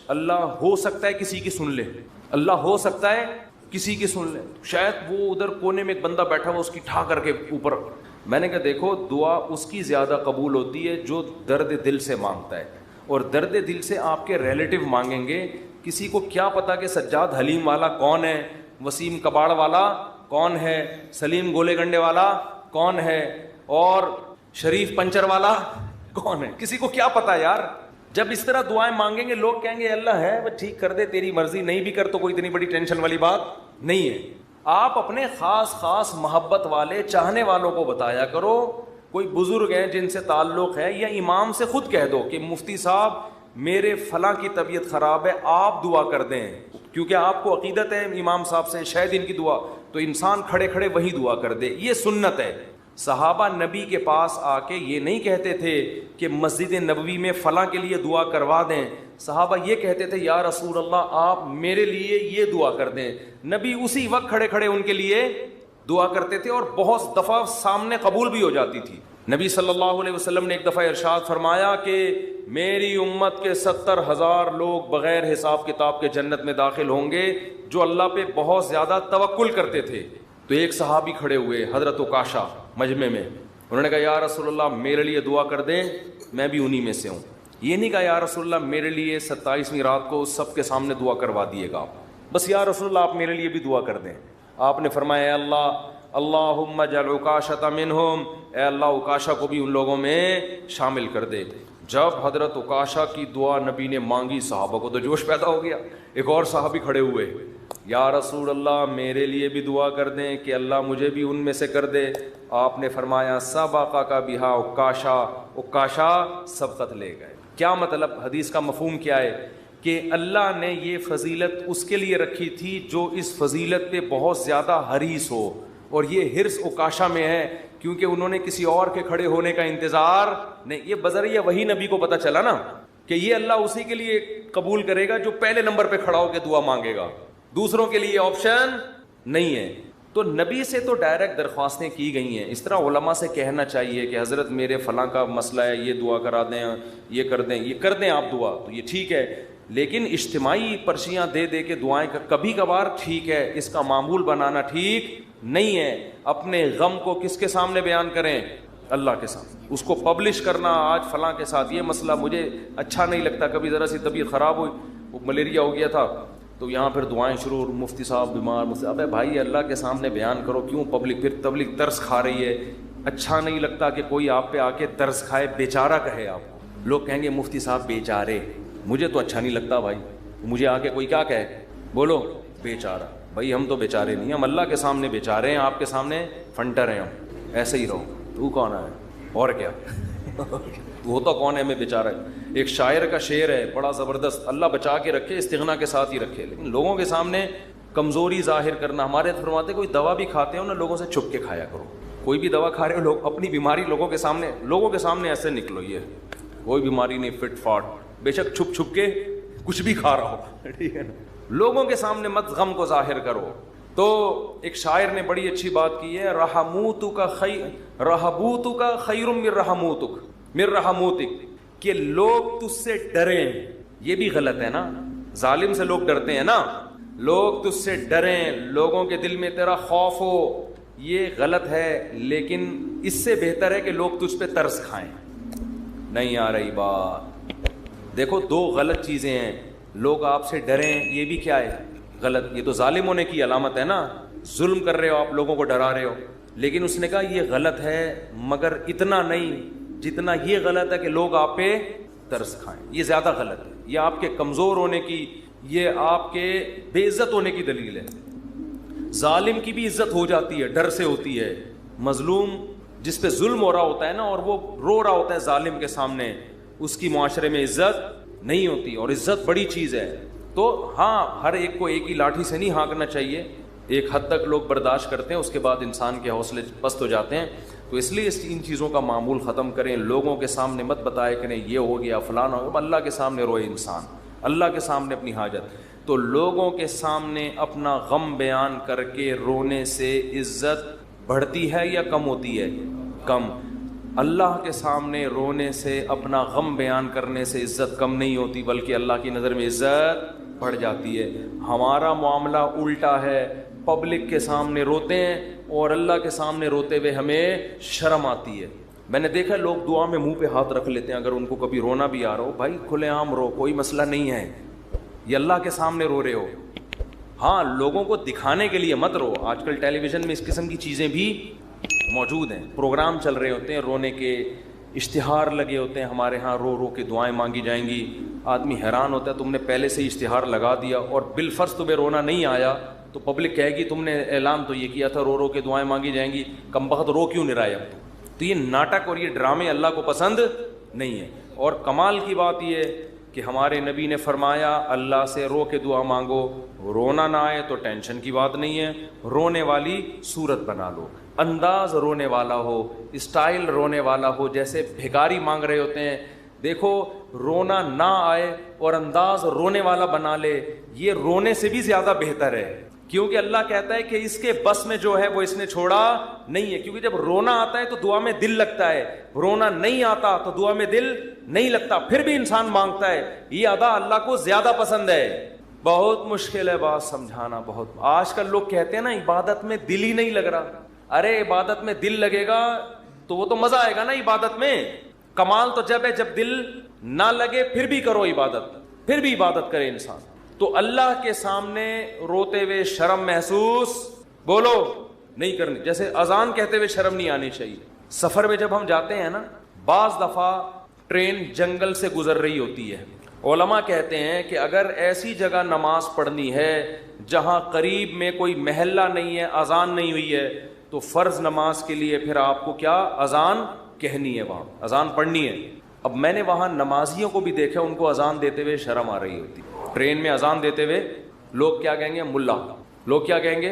Speaker 1: اللہ ہو سکتا ہے کسی کی سن لے, اللہ ہو سکتا ہے کسی کی سن لے. شاید وہ ادھر کونے میں ایک بندہ بیٹھا ہوا اس کی ٹھا کر کے اوپر. میں نے کہا دیکھو دعا اس کی زیادہ قبول ہوتی ہے جو درد دل سے مانگتا ہے, اور درد دل سے آپ کے ریلیٹو مانگیں گے. کسی کو کیا پتا کہ سجاد حلیم والا کون ہے, وسیم کباڑ والا کون ہے, سلیم گولے گنڈے والا کون ہے, اور شریف پنچر والا کون ہے, کسی کو کیا پتا یار. جب اس طرح دعائیں مانگیں گے لوگ کہیں گے اللہ ہے وہ ٹھیک کر دے, تیری مرضی, نہیں بھی کر تو کوئی اتنی بڑی ٹینشن والی بات نہیں ہے. آپ اپنے خاص محبت والے چاہنے والوں کو بتایا کرو. کوئی بزرگ ہیں جن سے تعلق ہے, یا امام سے خود کہہ دو کہ مفتی صاحب میرے فلاں کی طبیعت خراب ہے آپ دعا کر دیں, کیونکہ آپ کو عقیدت ہے امام صاحب سے شاید ان کی دعا, تو انسان کھڑے کھڑے وہی دعا کر دے. یہ سنت ہے. صحابہ نبی کے پاس آ کے یہ نہیں کہتے تھے کہ مسجد نبوی میں فلاں کے لیے دعا کروا دیں. صحابہ یہ کہتے تھے یا رسول اللہ آپ میرے لیے یہ دعا کر دیں. نبی اسی وقت کھڑے کھڑے ان کے لیے دعا کرتے تھے, اور بہت دفعہ سامنے قبول بھی ہو جاتی تھی. نبی صلی اللہ علیہ وسلم نے ایک دفعہ ارشاد فرمایا کہ میری امت کے 70,000 لوگ بغیر حساب کتاب کے جنت میں داخل ہوں گے جو اللہ پہ بہت زیادہ توکل کرتے تھے. تو ایک صحابی کھڑے ہوئے حضرت عکاشہ مجمع میں, انہوں نے کہا یا رسول اللہ میرے لیے دعا کر دیں, میں بھی انہی میں سے ہوں. یہ نہیں کہا یا رسول اللہ میرے لیے 27ویں رات کو سب کے سامنے دعا کروا دیے گا, بس یا رسول اللہ آپ میرے لیے بھی دعا کر دیں. آپ نے فرمایا اے اللہ اللہم اجعل عکاشۃ منہم, اے اللہ عکاشہ کو بھی ان لوگوں میں شامل کر دے. جب حضرت عکاشہ کی دعا نبی نے مانگی صحابہ کو تو جوش پیدا ہو گیا. ایک اور صحابی کھڑے ہوئے, یا رسول اللہ میرے لیے بھی دعا کر دیں کہ اللہ مجھے بھی ان میں سے کر دے. آپ نے فرمایا سبقک بہا عکاشہ, عکاشہ سبقت لے گئے. کیا مطلب, حدیث کا مفہوم کیا ہے کہ اللہ نے یہ فضیلت اس کے لیے رکھی تھی جو اس فضیلت پہ بہت زیادہ حریص ہو, اور یہ حرص عکاشہ میں ہے کیونکہ انہوں نے کسی اور کے کھڑے ہونے کا انتظار نہیں. یہ بذریعہ وہی نبی کو پتہ چلا نا کہ یہ اللہ اسی کے لیے قبول کرے گا جو پہلے نمبر پہ کھڑا ہو کے دعا مانگے گا, دوسروں کے لیے آپشن نہیں ہے. تو نبی سے تو ڈائریکٹ درخواستیں کی گئی ہیں. اس طرح علماء سے کہنا چاہیے کہ حضرت میرے فلاں کا مسئلہ ہے یہ دعا کرا دیں, یہ کر دیں, یہ کر دیں آپ دعا, تو یہ ٹھیک ہے. لیکن اجتماعی پرچیاں دے دے کے دعائیں کبھی کبھار ٹھیک ہے، اس کا معمول بنانا ٹھیک نہیں ہے۔ اپنے غم کو کس کے سامنے بیان کریں؟ اللہ کے سامنے۔ اس کو پبلش کرنا، آج فلاں کے ساتھ یہ مسئلہ مجھے اچھا نہیں لگتا، کبھی ذرا سی طبیعت خراب ہوئی، وہ ملیریا ہو گیا تھا، تو یہاں پھر دعائیں شروع، مفتی صاحب بیمار، ابے بھائی اللہ کے سامنے بیان کرو، کیوں پبلک؟ پھر تبلیغ ترس کھا رہی ہے۔ اچھا نہیں لگتا کہ کوئی آپ پہ آ کے ترس کھائے، بیچارہ کہے آپ کو، لوگ کہیں گے مفتی صاحب بیچارے، مجھے تو اچھا نہیں لگتا بھائی، مجھے آ کے کوئی کیا کہے، بولو بیچارہ۔ بھائی ہم تو بیچارے نہیں، ہم اللہ کے سامنے بیچارے ہیں، آپ کے سامنے فنٹر ہیں، ہم ایسے ہی رہو، تو کون ہے اور کیا وہ تو کون ہے، میں بیچارہ ہے۔ ایک شاعر کا شعر ہے بڑا زبردست، اللہ بچا کے رکھے، استغنا کے ساتھ ہی رکھے، لیکن لوگوں کے سامنے کمزوری ظاہر کرنا، ہمارے فرماتے کوئی دوا بھی کھاتے ہو نا، لوگوں سے چھپ کے کھایا کرو، کوئی بھی دوا کھا رہے ہو، لوگ اپنی بیماری لوگوں کے سامنے ایسے نکلو، یہ کوئی بیماری نہیں، فٹ فاٹ، بے شک چھپ چھپ کے کچھ بھی کھا رہا ہو، ٹھیک ہے نا، لوگوں کے سامنے مت غم کو ظاہر کرو۔ تو ایک شاعر نے بڑی اچھی بات کی ہے، رحموتک خیر من رحموتک، کہ لوگ تجھ سے ڈریں، یہ بھی غلط ہے نا، ظالم سے لوگ ڈرتے ہیں نا، لوگ تجھ سے ڈریں، لوگوں کے دل میں تیرا خوف ہو، یہ غلط ہے، لیکن اس سے بہتر ہے کہ لوگ تجھ پہ ترس کھائیں۔ نہیں آ رہی بات؟ دیکھو دو غلط چیزیں ہیں، لوگ آپ سے ڈریں، یہ بھی کیا ہے؟ غلط، یہ تو ظالم ہونے کی علامت ہے نا، ظلم کر رہے ہو آپ، لوگوں کو ڈرا رہے ہو، لیکن اس نے کہا یہ غلط ہے مگر اتنا نہیں جتنا یہ غلط ہے کہ لوگ آپ پہ ترس کھائیں، یہ زیادہ غلط ہے، یہ آپ کے کمزور ہونے کی، یہ آپ کے بے عزت ہونے کی دلیل ہے۔ ظالم کی بھی عزت ہو جاتی ہے، ڈر سے ہوتی ہے، مظلوم جس پہ ظلم ہو رہا ہوتا ہے نا، اور وہ رو رہا ہوتا ہے ظالم کے سامنے، اس کی معاشرے میں عزت نہیں ہوتی، اور عزت بڑی چیز ہے۔ تو ہاں، ہر ایک کو ایک ہی لاٹھی سے نہیں ہانکنا چاہیے، ایک حد تک لوگ برداشت کرتے ہیں، اس کے بعد انسان کے حوصلے پست ہو جاتے ہیں، تو اس لیے ان چیزوں کا معمول ختم کریں، لوگوں کے سامنے مت بتائے کریں یہ ہو گیا فلانا ہو گیا، اللہ کے سامنے روئے انسان، اللہ کے سامنے اپنی حاجت۔ تو لوگوں کے سامنے اپنا غم بیان کر کے رونے سے عزت بڑھتی ہے یا کم ہوتی ہے؟ کم۔ اللہ کے سامنے رونے سے، اپنا غم بیان کرنے سے عزت کم نہیں ہوتی، بلکہ اللہ کی نظر میں عزت بڑھ جاتی ہے۔ ہمارا معاملہ الٹا ہے، پبلک کے سامنے روتے ہیں اور اللہ کے سامنے روتے ہوئے ہمیں شرم آتی ہے۔ میں نے دیکھا لوگ دعا میں منہ پہ ہاتھ رکھ لیتے ہیں، اگر ان کو کبھی رونا بھی آ رہا ہو، بھائی کھلے عام رو، کوئی مسئلہ نہیں ہے، یہ اللہ کے سامنے رو رہے ہو۔ ہاں، لوگوں کو دکھانے کے لیے مت رو، آج کل ٹیلی ویژن میں اس قسم کی چیزیں بھی موجود ہیں، پروگرام چل رہے ہوتے ہیں رونے کے، اشتہار لگے ہوتے ہیں ہمارے ہاں، رو رو کے دعائیں مانگی جائیں گی، آدمی حیران ہوتا ہے، تم نے پہلے سے ہی اشتہار لگا دیا اور بالفرض تمہیں رونا نہیں آیا تو پبلک کہے گی تم نے اعلان تو یہ کیا تھا رو رو کے دعائیں مانگی جائیں گی، کمبخت رو کیوں نہیں رہا ہے اب تو یہ ناٹک اور یہ ڈرامے اللہ کو پسند نہیں ہے۔ اور کمال کی بات یہ ہے کہ ہمارے نبی نے فرمایا اللہ سے رو کے دعا مانگو، رونا نہ آئے تو ٹینشن کی بات نہیں ہے، رونے والی صورت بنا لو، انداز رونے والا ہو، اسٹائل رونے والا ہو، جیسے بھکاری مانگ رہے ہوتے ہیں۔ دیکھو رونا نہ آئے اور انداز رونے والا بنا لے، یہ رونے سے بھی زیادہ بہتر ہے، کیونکہ اللہ کہتا ہے کہ اس کے بس میں جو ہے وہ اس نے چھوڑا نہیں ہے، کیونکہ جب رونا آتا ہے تو دعا میں دل لگتا ہے، رونا نہیں آتا تو دعا میں دل نہیں لگتا، پھر بھی انسان مانگتا ہے، یہ ادا اللہ کو زیادہ پسند ہے۔ بہت مشکل ہے بات سمجھانا، بہت۔ آج کل لوگ کہتے ہیں نا عبادت میں دل ہی نہیں لگ رہا، ارے عبادت میں دل لگے گا تو وہ تو مزہ آئے گا نا عبادت میں۔ کمال تو جب ہے جب دل نہ لگے پھر بھی کرو عبادت، پھر بھی عبادت کرے انسان۔ تو اللہ کے سامنے روتے ہوئے شرم محسوس بولو نہیں کرنی، جیسے اذان کہتے ہوئے شرم نہیں آنی چاہیے۔ سفر میں جب ہم جاتے ہیں نا، بعض دفعہ ٹرین جنگل سے گزر رہی ہوتی ہے، علماء کہتے ہیں کہ اگر ایسی جگہ نماز پڑھنی ہے جہاں قریب میں کوئی محلہ نہیں ہے، اذان نہیں ہوئی ہے، تو فرض نماز کے لیے پھر آپ کو کیا اذان کہنی ہے، وہاں اذان پڑھنی ہے۔ اب میں نے وہاں نمازیوں کو بھی دیکھا، ان کو اذان دیتے ہوئے شرم آ رہی ہوتی، ٹرین میں اذان دیتے ہوئے لوگ کیا کہیں گے؟ ملا، لوگ کیا کہیں گے؟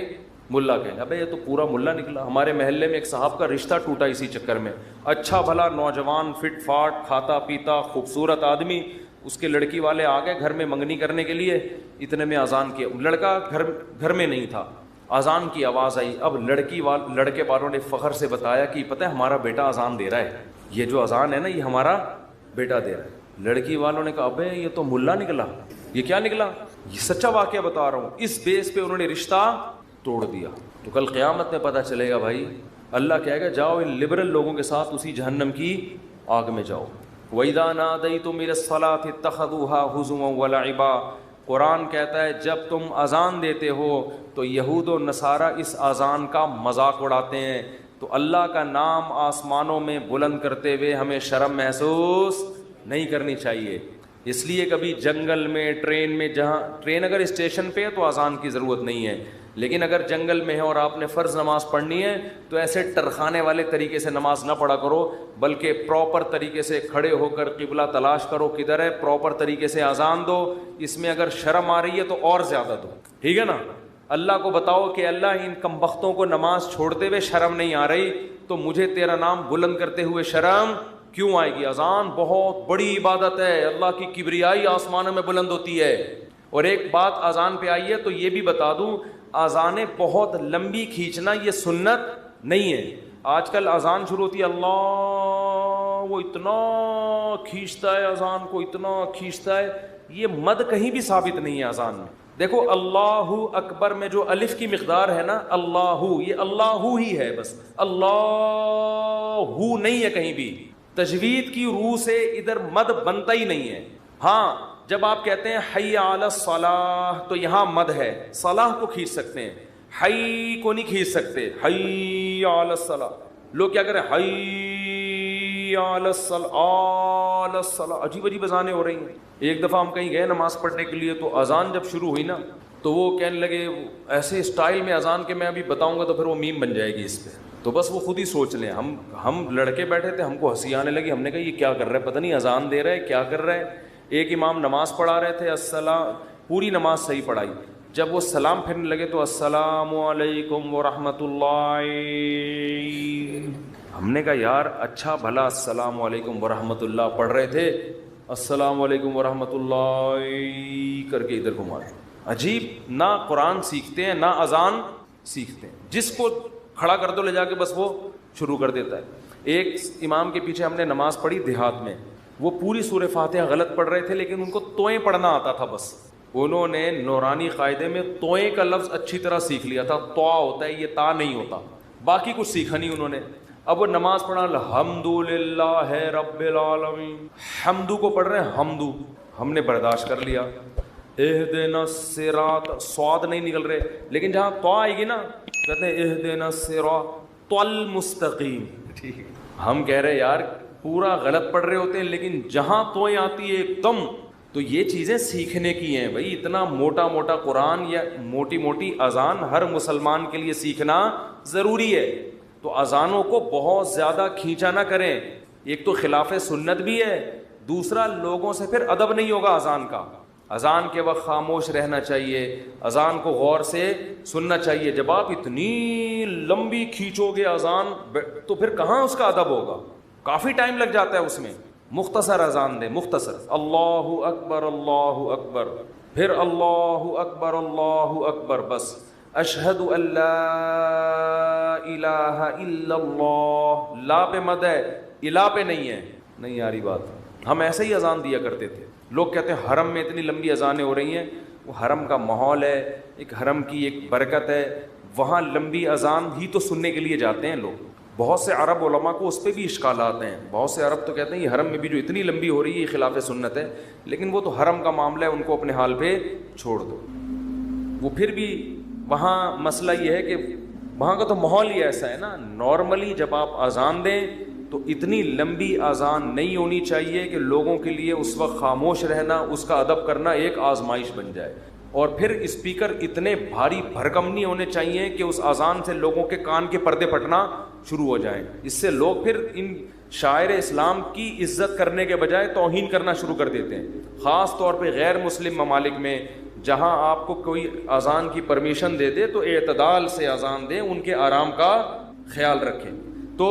Speaker 1: ملا کہیں گے۔ ابے یہ تو پورا ملا نکلا۔ ہمارے محلے میں ایک صاحب کا رشتہ ٹوٹا اسی چکر میں، اچھا بھلا نوجوان، فٹ فاٹ، کھاتا پیتا، خوبصورت آدمی، اس کے لڑکی والے آ گئے گھر میں منگنی کرنے کے لیے، اتنے میں اذان کیا، لڑکا گھر میں نہیں تھا، اذان کی آواز آئی۔ اب لڑکے والوں نے فخر سے بتایا کہ پتہ ہے ہمارا بیٹا اذان دے رہا ہے، یہ جو اذان ہے نا یہ ہمارا بیٹا دے رہا ہے۔ لڑکی والوں نے کہا ابے یہ تو ملا نکلا، یہ کیا نکلا؟ یہ سچا واقعہ بتا رہا ہوں. اس بیس پہ انہوں نے رشتہ توڑ دیا. تو کل قیامت میں پتہ چلے گا بھائی، اللہ کہے گا جاؤ ان لبرل لوگوں کے ساتھ اسی جہنم کی آگ میں جاؤ. وَإِذَا نَادَيْتُمْ إِلَى الصَّلَاةِ اتَّخَذُوهَا هُزُوًا وَلَعِبًا. قرآن کہتا ہے جب تم اذان دیتے ہو تو یہود و نصارہ اس اذان کا مذاق اڑاتے ہیں. تو اللہ کا نام آسمانوں میں بلند کرتے ہوئے ہمیں شرم محسوس نہیں کرنی چاہیے. اس لیے کبھی جنگل میں، ٹرین میں، جہاں ٹرین اگر اسٹیشن پہ ہے تو اذان کی ضرورت نہیں ہے، لیکن اگر جنگل میں ہے اور آپ نے فرض نماز پڑھنی ہے تو ایسے ٹرخانے والے طریقے سے نماز نہ پڑھا کرو، بلکہ پراپر طریقے سے کھڑے ہو کر قبلہ تلاش کرو کدھر ہے، پراپر طریقے سے اذان دو. اس میں اگر شرم آ رہی ہے تو اور زیادہ دو، ٹھیک ہے نا. اللہ کو بتاؤ کہ اللہ ان کمبختوں کو نماز چھوڑتے ہوئے شرم نہیں آ رہی، تو مجھے تیرا نام بلند کرتے ہوئے شرم کیوں آئے گی؟ اذان بہت بڑی عبادت ہے، اللہ کی کبریائی آسمانوں میں بلند ہوتی ہے. اور ایک بات اذان پہ آئی ہے تو یہ بھی بتا دوں، اذانیں بہت لمبی کھینچنا یہ سنت نہیں ہے. آج کل اذان شروع ہوتی ہے، اللہ وہ اتنا کھینچتا ہے اذان کو، اتنا کھینچتا ہے. یہ مد کہیں بھی ثابت نہیں ہے اذان میں. دیکھو اللہ اکبر میں جو الف کی مقدار ہے نا، اللہ، یہ اللہ ہی ہے بس، اللہ نہیں ہے کہیں بھی. تجوید کی روح سے ادھر مد بنتا ہی نہیں ہے. ہاں جب آپ کہتے ہیں حی علی الصلاح تو یہاں مد ہے، صلاح کو کھینچ سکتے ہیں، حی کو نہیں کھینچ سکتے. حی علی الصلاح، لوگ کیا کریں، حی علی الصلاح، عجیب عجیب اذانیں ہو رہی ہیں. ایک دفعہ ہم کہیں گئے نماز پڑھنے کے لیے، تو اذان جب شروع ہوئی نا تو وہ کہنے لگے ایسے اسٹائل میں اذان کے، میں ابھی بتاؤں گا تو پھر وہ میم بن جائے گی اس پہ، تو بس وہ خود ہی سوچ لیں. ہم لڑکے بیٹھے تھے، ہم کو ہنسی آنے لگی. ہم نے کہا یہ کیا کر رہا ہے، پتہ نہیں اذان دے رہا ہے کیا کر رہا ہے. ایک امام نماز پڑھا رہے تھے، السلام، پوری نماز صحیح پڑھائی. جب وہ سلام پھرنے لگے تو السلام علیکم ورحمۃ اللہ. ہم نے کہا یار اچھا بھلا السلام علیکم ورحمۃ اللہ پڑھ رہے تھے، السلام علیکم ورحمۃ اللہ کر کے ادھر گھما. عجیب، نہ قرآن سیکھتے ہیں نہ اذان سیکھتے ہیں. جس کو کھڑا کر دو لے جا کے بس وہ شروع کر دیتا ہے. ایک امام کے پیچھے ہم نے نماز پڑھی دیہات میں، وہ پوری سورہ فاتحہ غلط پڑھ رہے تھے لیکن ان کو توئیں پڑھنا آتا تھا. بس انہوں نے نورانی قاعدے میں توئیں کا لفظ اچھی طرح سیکھ لیا تھا. تو ہوتا ہے، یہ تا نہیں ہوتا. باقی کچھ سیکھا نہیں انہوں نے. اب وہ نماز پڑھا الحمدللہ رب العالمین، حمدو کو پڑھ رہے ہیں حمدو، ہم نے برداشت کر لیا. اہدنا الصراط، سواد نہیں نکل رہے، لیکن جہاں تو آئے گی نا کہتے ہیں اہدنا الصراط المستقیم. ٹھیک ہے، ہم کہہ رہے یار پورا غلط پڑھ رہے ہوتے ہیں، لیکن جہاں توئیں آتی ہے ایک دم. تو یہ چیزیں سیکھنے کی ہیں بھائی. اتنا موٹا موٹا قرآن یا موٹی موٹی اذان ہر مسلمان کے لیے سیکھنا ضروری ہے. تو اذانوں کو بہت زیادہ کھینچا نہ کریں. ایک تو خلاف سنت بھی ہے، دوسرا لوگوں سے پھر ادب نہیں ہوگا اذان کا. اذان کے وقت خاموش رہنا چاہیے، اذان کو غور سے سننا چاہیے. جب آپ اتنی لمبی کھینچو گے اذان تو پھر کہاں اس کا ادب ہوگا؟ کافی ٹائم لگ جاتا ہے اس میں. مختصر اذان دے، مختصر، اللہ اکبر اللہ اکبر، پھر اللہ اکبر اللہ اکبر، بس اشہد ان لا الہ الا اللہ. لا پہ مد ہے، الہ پہ نہیں ہے. نہیں یاری بات. ہم ایسے ہی اذان دیا کرتے تھے. لوگ کہتے ہیں حرم میں اتنی لمبی اذانیں ہو رہی ہیں. وہ حرم کا ماحول ہے، ایک حرم کی ایک برکت ہے، وہاں لمبی اذان ہی تو سننے کے لیے جاتے ہیں لوگ. بہت سے عرب علماء کو اس پہ بھی اشکالات ہیں. بہت سے عرب تو کہتے ہیں یہ حرم میں بھی جو اتنی لمبی ہو رہی ہے یہ خلاف سنت ہے، لیکن وہ تو حرم کا معاملہ ہے، ان کو اپنے حال پہ چھوڑ دو. وہ پھر بھی وہاں مسئلہ یہ ہے کہ وہاں کا تو ماحول ہی ایسا ہے نا. نارملی جب آپ اذان دیں تو اتنی لمبی اذان نہیں ہونی چاہیے کہ لوگوں کے لیے اس وقت خاموش رہنا، اس کا ادب کرنا ایک آزمائش بن جائے. اور پھر اسپیکر اتنے بھاری بھرکم نہیں ہونے چاہیے کہ اس اذان سے لوگوں کے کان کے پردے پھٹنا شروع ہو جائیں. اس سے لوگ پھر ان شاعر اسلام کی عزت کرنے کے بجائے توہین کرنا شروع کر دیتے ہیں. خاص طور پہ غیر مسلم ممالک میں جہاں آپ کو کوئی اذان کی پرمیشن دے دے تو اعتدال سے اذان دیں، ان کے آرام کا خیال رکھیں. تو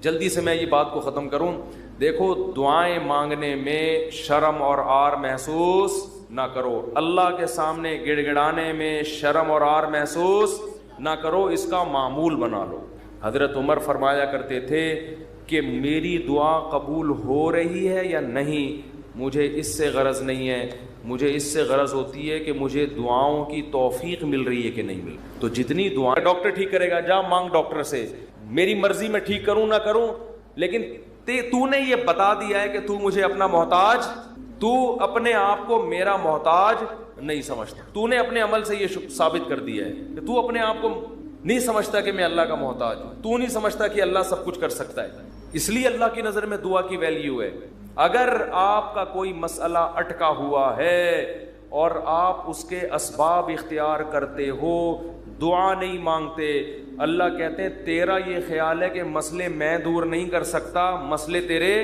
Speaker 1: جلدی سے میں یہ بات کو ختم کروں. دیکھو دعائیں مانگنے میں شرم اور عار محسوس نہ کرو. اللہ کے سامنے گڑ گڑانے میں شرم اور عار محسوس نہ کرو، اس کا معمول بنا لو. حضرت عمر فرمایا کرتے تھے کہ میری دعا قبول ہو رہی ہے یا نہیں، مجھے اس سے غرض نہیں ہے، مجھے اس سے غرض ہوتی ہے کہ مجھے دعاؤں کی توفیق مل رہی ہے کہ نہیں مل. تو جتنی دعائیں ڈاکٹر ٹھیک کرے گا, جا مانگ ڈاکٹر سے, میری مرضی میں ٹھیک کروں نہ کروں, لیکن تو نے یہ بتا دیا ہے کہ تو مجھے اپنا محتاج, تو اپنے آپ کو میرا محتاج نہیں سمجھتا. تو نے اپنے عمل سے یہ ثابت کر دیا ہے کہ تو اپنے آپ کو نہیں سمجھتا کہ میں اللہ کا محتاج ہوں, تو نہیں سمجھتا کہ اللہ سب کچھ کر سکتا ہے. اس لیے اللہ کی نظر میں دعا کی ویلیو ہے. اگر آپ کا کوئی مسئلہ اٹکا ہوا ہے اور آپ اس کے اسباب اختیار کرتے ہو, دعا نہیں مانگتے, اللہ کہتے ہیں تیرا یہ خیال ہے کہ مسئلے میں دور نہیں کر سکتا, مسئلے تیرے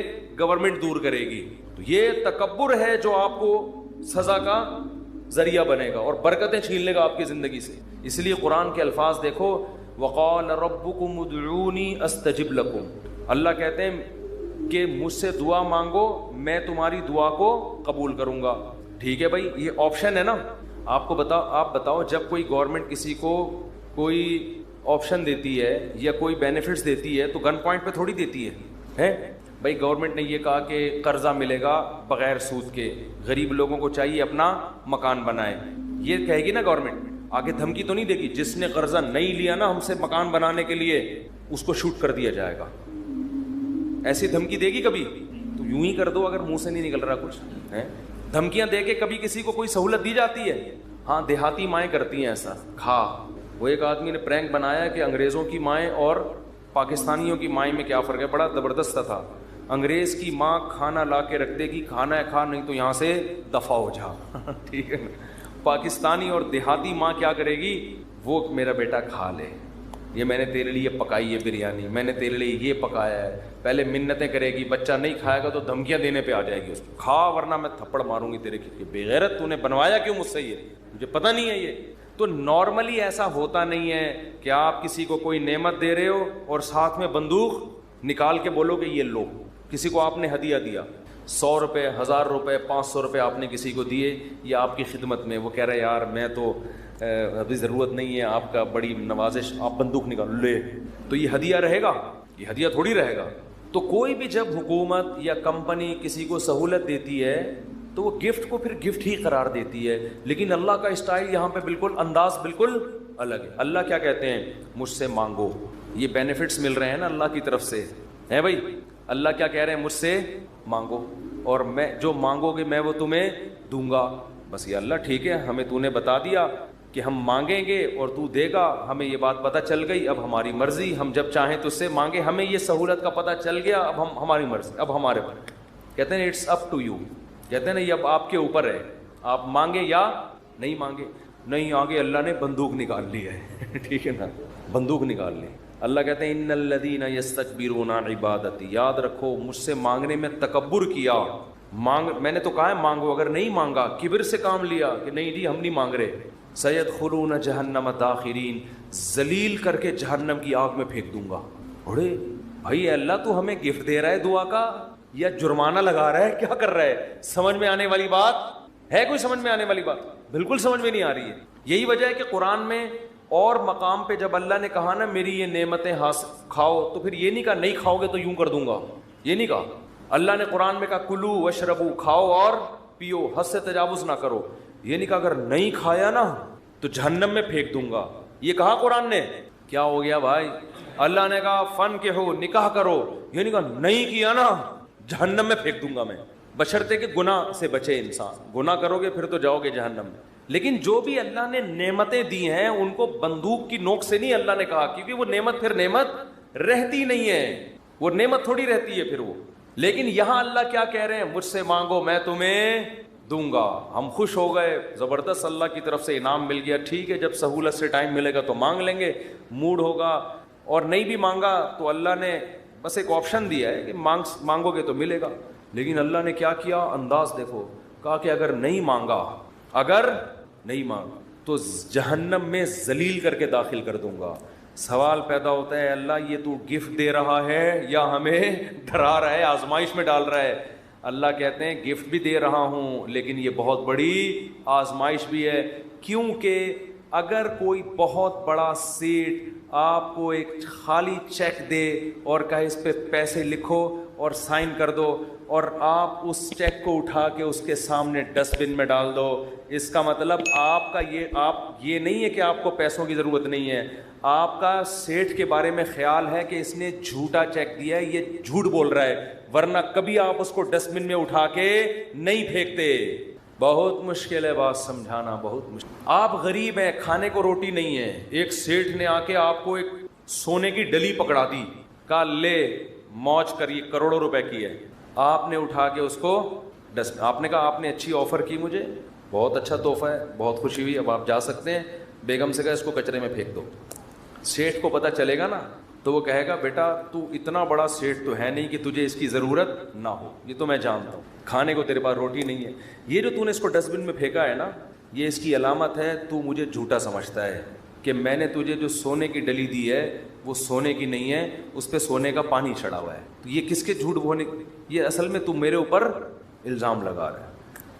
Speaker 1: گورنمنٹ دور کرے گی. تو یہ تکبر ہے جو آپ کو سزا کا ذریعہ بنے گا اور برکتیں چھین لے گا آپ کی زندگی سے. اس لیے قرآن کے الفاظ دیکھو, وقال ربکم ادعونی استجب لکم. اللہ کہتے ہیں کہ مجھ سے دعا مانگو, میں تمہاری دعا کو قبول کروں گا. ٹھیک ہے بھائی, یہ آپشن ہے نا. آپ بتاؤ جب کوئی گورنمنٹ کسی کو کوئی آپشن دیتی ہے یا کوئی بینیفٹس دیتی ہے تو گن پوائنٹ پہ تھوڑی دیتی ہے. بھائی گورنمنٹ نے یہ کہا کہ قرضہ ملے گا بغیر سود کے, غریب لوگوں کو چاہیے اپنا مکان بنائے, یہ کہے گی نا گورنمنٹ. آگے دھمکی تو نہیں دے گی, جس نے قرضہ نہیں لیا نا ہم سے مکان بنانے کے لیے اس کو شوٹ کر دیا جائے گا. ایسی دھمکی دے گی کبھی؟ تو یوں ہی کر دو اگر منہ سے نہیں نکل رہا کچھ ہے. دھمکیاں دے کے کبھی کسی کو کوئی سہولت دی جاتی ہے؟ ہاں دیہاتی مائیں کرتی ہیں ایسا. وہ ایک آدمی نے پرینک بنایا کہ انگریزوں کی مائیں اور پاکستانیوں کی مائیں میں کیا فرق ہے, بڑا زبردست تھا. انگریز کی ماں کھانا لا کے رکھ دے گی, کھانا ہے کھا, نہیں تو یہاں سے دفع ہو جا. ٹھیک ہے نا. پاکستانی اور دیہاتی ماں کیا کرے گی, وہ میرا بیٹا کھا لے, یہ میں نے تیرے لیے پکائی ہے بریانی, میں نے تیرے لیے یہ پکایا ہے. پہلے منتیں کرے گی, بچہ نہیں کھائے گا تو دھمکیاں دینے پہ آ جائے گی اس کو, کھا ورنہ میں تھپڑ ماروں گی تیرے کی. بے غیرت, تو نے بنوایا کیوں مجھ سے, یہ مجھے پتہ نہیں ہے. یہ تو نارملی ایسا ہوتا نہیں ہے کہ آپ کسی کو کوئی نعمت دے رہے ہو اور ساتھ میں بندوق نکال کے بولو کہ یہ لو. کسی کو آپ نے ہدیہ دیا, 100 روپے, 1000 روپے, 500 روپے آپ نے کسی کو دیے, یہ آپ کی خدمت میں, وہ کہہ رہے یار میں تو ابھی ضرورت نہیں ہے آپ کا, بڑی نوازش, آپ بندوق نکال لے, تو یہ ہدیہ رہے گا؟ یہ ہدیہ تھوڑی رہے گا. تو کوئی بھی جب حکومت یا کمپنی کسی کو سہولت دیتی ہے تو وہ گفٹ کو پھر گفٹ ہی قرار دیتی ہے. لیکن اللہ کا اسٹائل یہاں پہ بالکل, انداز بالکل الگ ہے. اللہ کیا کہتے ہیں, مجھ سے مانگو. یہ بینیفٹس مل رہے ہیں نا اللہ کی طرف سے, ہے بھائی. اللہ کیا کہہ رہے ہیں, مجھ سے مانگو اور میں جو مانگو گے میں وہ تمہیں دوں گا. بس یہ اللہ ٹھیک ہے, ہمیں تو نے بتا دیا کہ ہم مانگیں گے اور تو دے گا, ہمیں یہ بات پتہ چل گئی, اب ہماری مرضی, ہم جب چاہیں تو اس سے مانگیں, ہمیں یہ سہولت کا پتہ چل گیا, اب ہم ہماری مرضی, اب ہمارے پر. کہتے ہیں اٹس اپ ٹو یو, کہتے ہیں نا یہ اب آپ کے اوپر ہے, آپ مانگیں یا نہیں مانگیں. نہیں, آگے اللہ نے بندوق نکال لی ہے. ٹھیک ہے نا, بندوق نکال لی. اللہ کہتے ہیں ان الذین یستکبرون عن عبادتی, یاد رکھو مجھ سے مانگنے میں تکبر کیا. میں نے تو کہا ہے مانگو, اگر نہیں مانگا کبر سے کام لیا کہ نہیں جی ہم نہیں مانگ رہے, سیدخلون جہنم داخرین, ذلیل کر کے جہنم کی آگ میں پھینک دوں گا. اڑے بھائی اللہ تو ہمیں گفٹ دے رہا ہے دعا کا یا جرمانہ لگا رہا ہے, کیا کر رہا ہے؟ سمجھ میں آنے والی بات ہے؟ کوئی سمجھ میں آنے والی بات بالکل سمجھ میں نہیں آ رہی ہے. یہی وجہ ہے کہ قرآن میں اور مقام پہ جب اللہ نے کہا نا میری یہ نعمتیں کھاؤ, تو پھر یہ نہیں کہا نہیں کھاؤ گے تو یوں کر دوں گا, یہ نہیں کہا. اللہ نے قرآن میں کہا کلو وشربو, کھاؤ اور پیو, حد سے تجاوز نہ کرو. یہ نہیں کہا اگر نہیں کھایا نا تو جہنم میں پھینک دوں گا, یہ کہا قرآن نے. کیا ہو گیا بھائی, اللہ نے کہا فن کے ہو نکاح کرو, یہ نہیں کہا نہیں کیا نا جہنم میں پھینک دوں گا میں, بشرطے کہ گناہ سے بچے انسان. گناہ کرو گے پھر تو جاؤ گے جہنم میں. لیکن جو بھی اللہ نے نعمتیں دی ہیں ان کو بندوق کی نوک سے نہیں اللہ نے کہا, کیونکہ وہ نعمت پھر نعمت رہتی نہیں ہے, وہ نعمت تھوڑی رہتی ہے پھر وہ. لیکن یہاں اللہ کیا کہہ رہے ہیں, مجھ سے مانگو میں تمہیں دوں گا. ہم خوش ہو گئے, زبردست, اللہ کی طرف سے انعام مل گیا. ٹھیک ہے, جب سہولت سے ٹائم ملے گا تو مانگ لیں گے, موڈ ہوگا, اور نہیں بھی مانگا تو اللہ نے بس ایک آپشن دیا ہے کہ مانگو گے تو ملے گا. لیکن اللہ نے کیا کیا, انداز دیکھو, کہا کہ اگر نہیں مانگا تو جہنم میں ذلیل کر کے داخل کر دوں گا. سوال پیدا ہوتا ہے اللہ یہ تو گفٹ دے رہا ہے یا ہمیں ڈرا رہا ہے, آزمائش میں ڈال رہا ہے؟ اللہ کہتے ہیں گفٹ بھی دے رہا ہوں لیکن یہ بہت بڑی آزمائش بھی ہے. کیونکہ اگر کوئی بہت بڑا سیٹ آپ کو ایک خالی چیک دے اور کہے اس پہ پیسے لکھو اور سائن کر دو, اور آپ اس چیک کو اٹھا کے اس کے سامنے ڈسٹ بن میں ڈال دو، اس کا مطلب آپ کا یہ نہیں ہے کہ آپ کو پیسوں کی ضرورت نہیں ہے، آپ کا سیٹھ کے بارے میں خیال ہے کہ اس نے جھوٹا چیک دیا ہے، یہ جھوٹ بول رہا ہے، ورنہ کبھی آپ اس کو ڈسٹ بن میں اٹھا کے نہیں پھینکتے۔ بہت مشکل ہے بات سمجھانا، بہت مشکل۔ آپ غریب ہیں، کھانے کو روٹی نہیں ہے، ایک سیٹھ نے آ کے آپ کو ایک سونے کی ڈلی پکڑا دی، کہا لے موج کریے، کروڑوں روپے کی ہے، آپ نے اٹھا کے اس کو ڈسٹ، آپ نے کہا آپ نے اچھی آفر کی مجھے، بہت اچھا تحفہ ہے، بہت خوشی ہوئی، اب آپ جا سکتے ہیں۔ بیگم سے کہا اس کو کچرے میں پھینک دو۔ سیٹھ کو پتہ چلے گا نا تو وہ کہے گا بیٹا تو اتنا بڑا سیٹھ تو ہے نہیں کہ تجھے اس کی ضرورت نہ ہو، یہ تو میں جانتا ہوں، کھانے کو تیرے پاس روٹی نہیں ہے، یہ جو تو نے اس کو ڈسٹ بن میں پھینکا ہے نا، یہ اس کی علامت ہے تو مجھے جھوٹا سمجھتا ہے کہ میں نے تجھے جو سونے کی ڈلی دی ہے وہ سونے کی نہیں ہے، اس پہ سونے کا پانی چڑھا ہوا ہے، تو یہ کس کے جھوٹ بولنے، یہ اصل میں تم میرے اوپر الزام لگا رہا ہے۔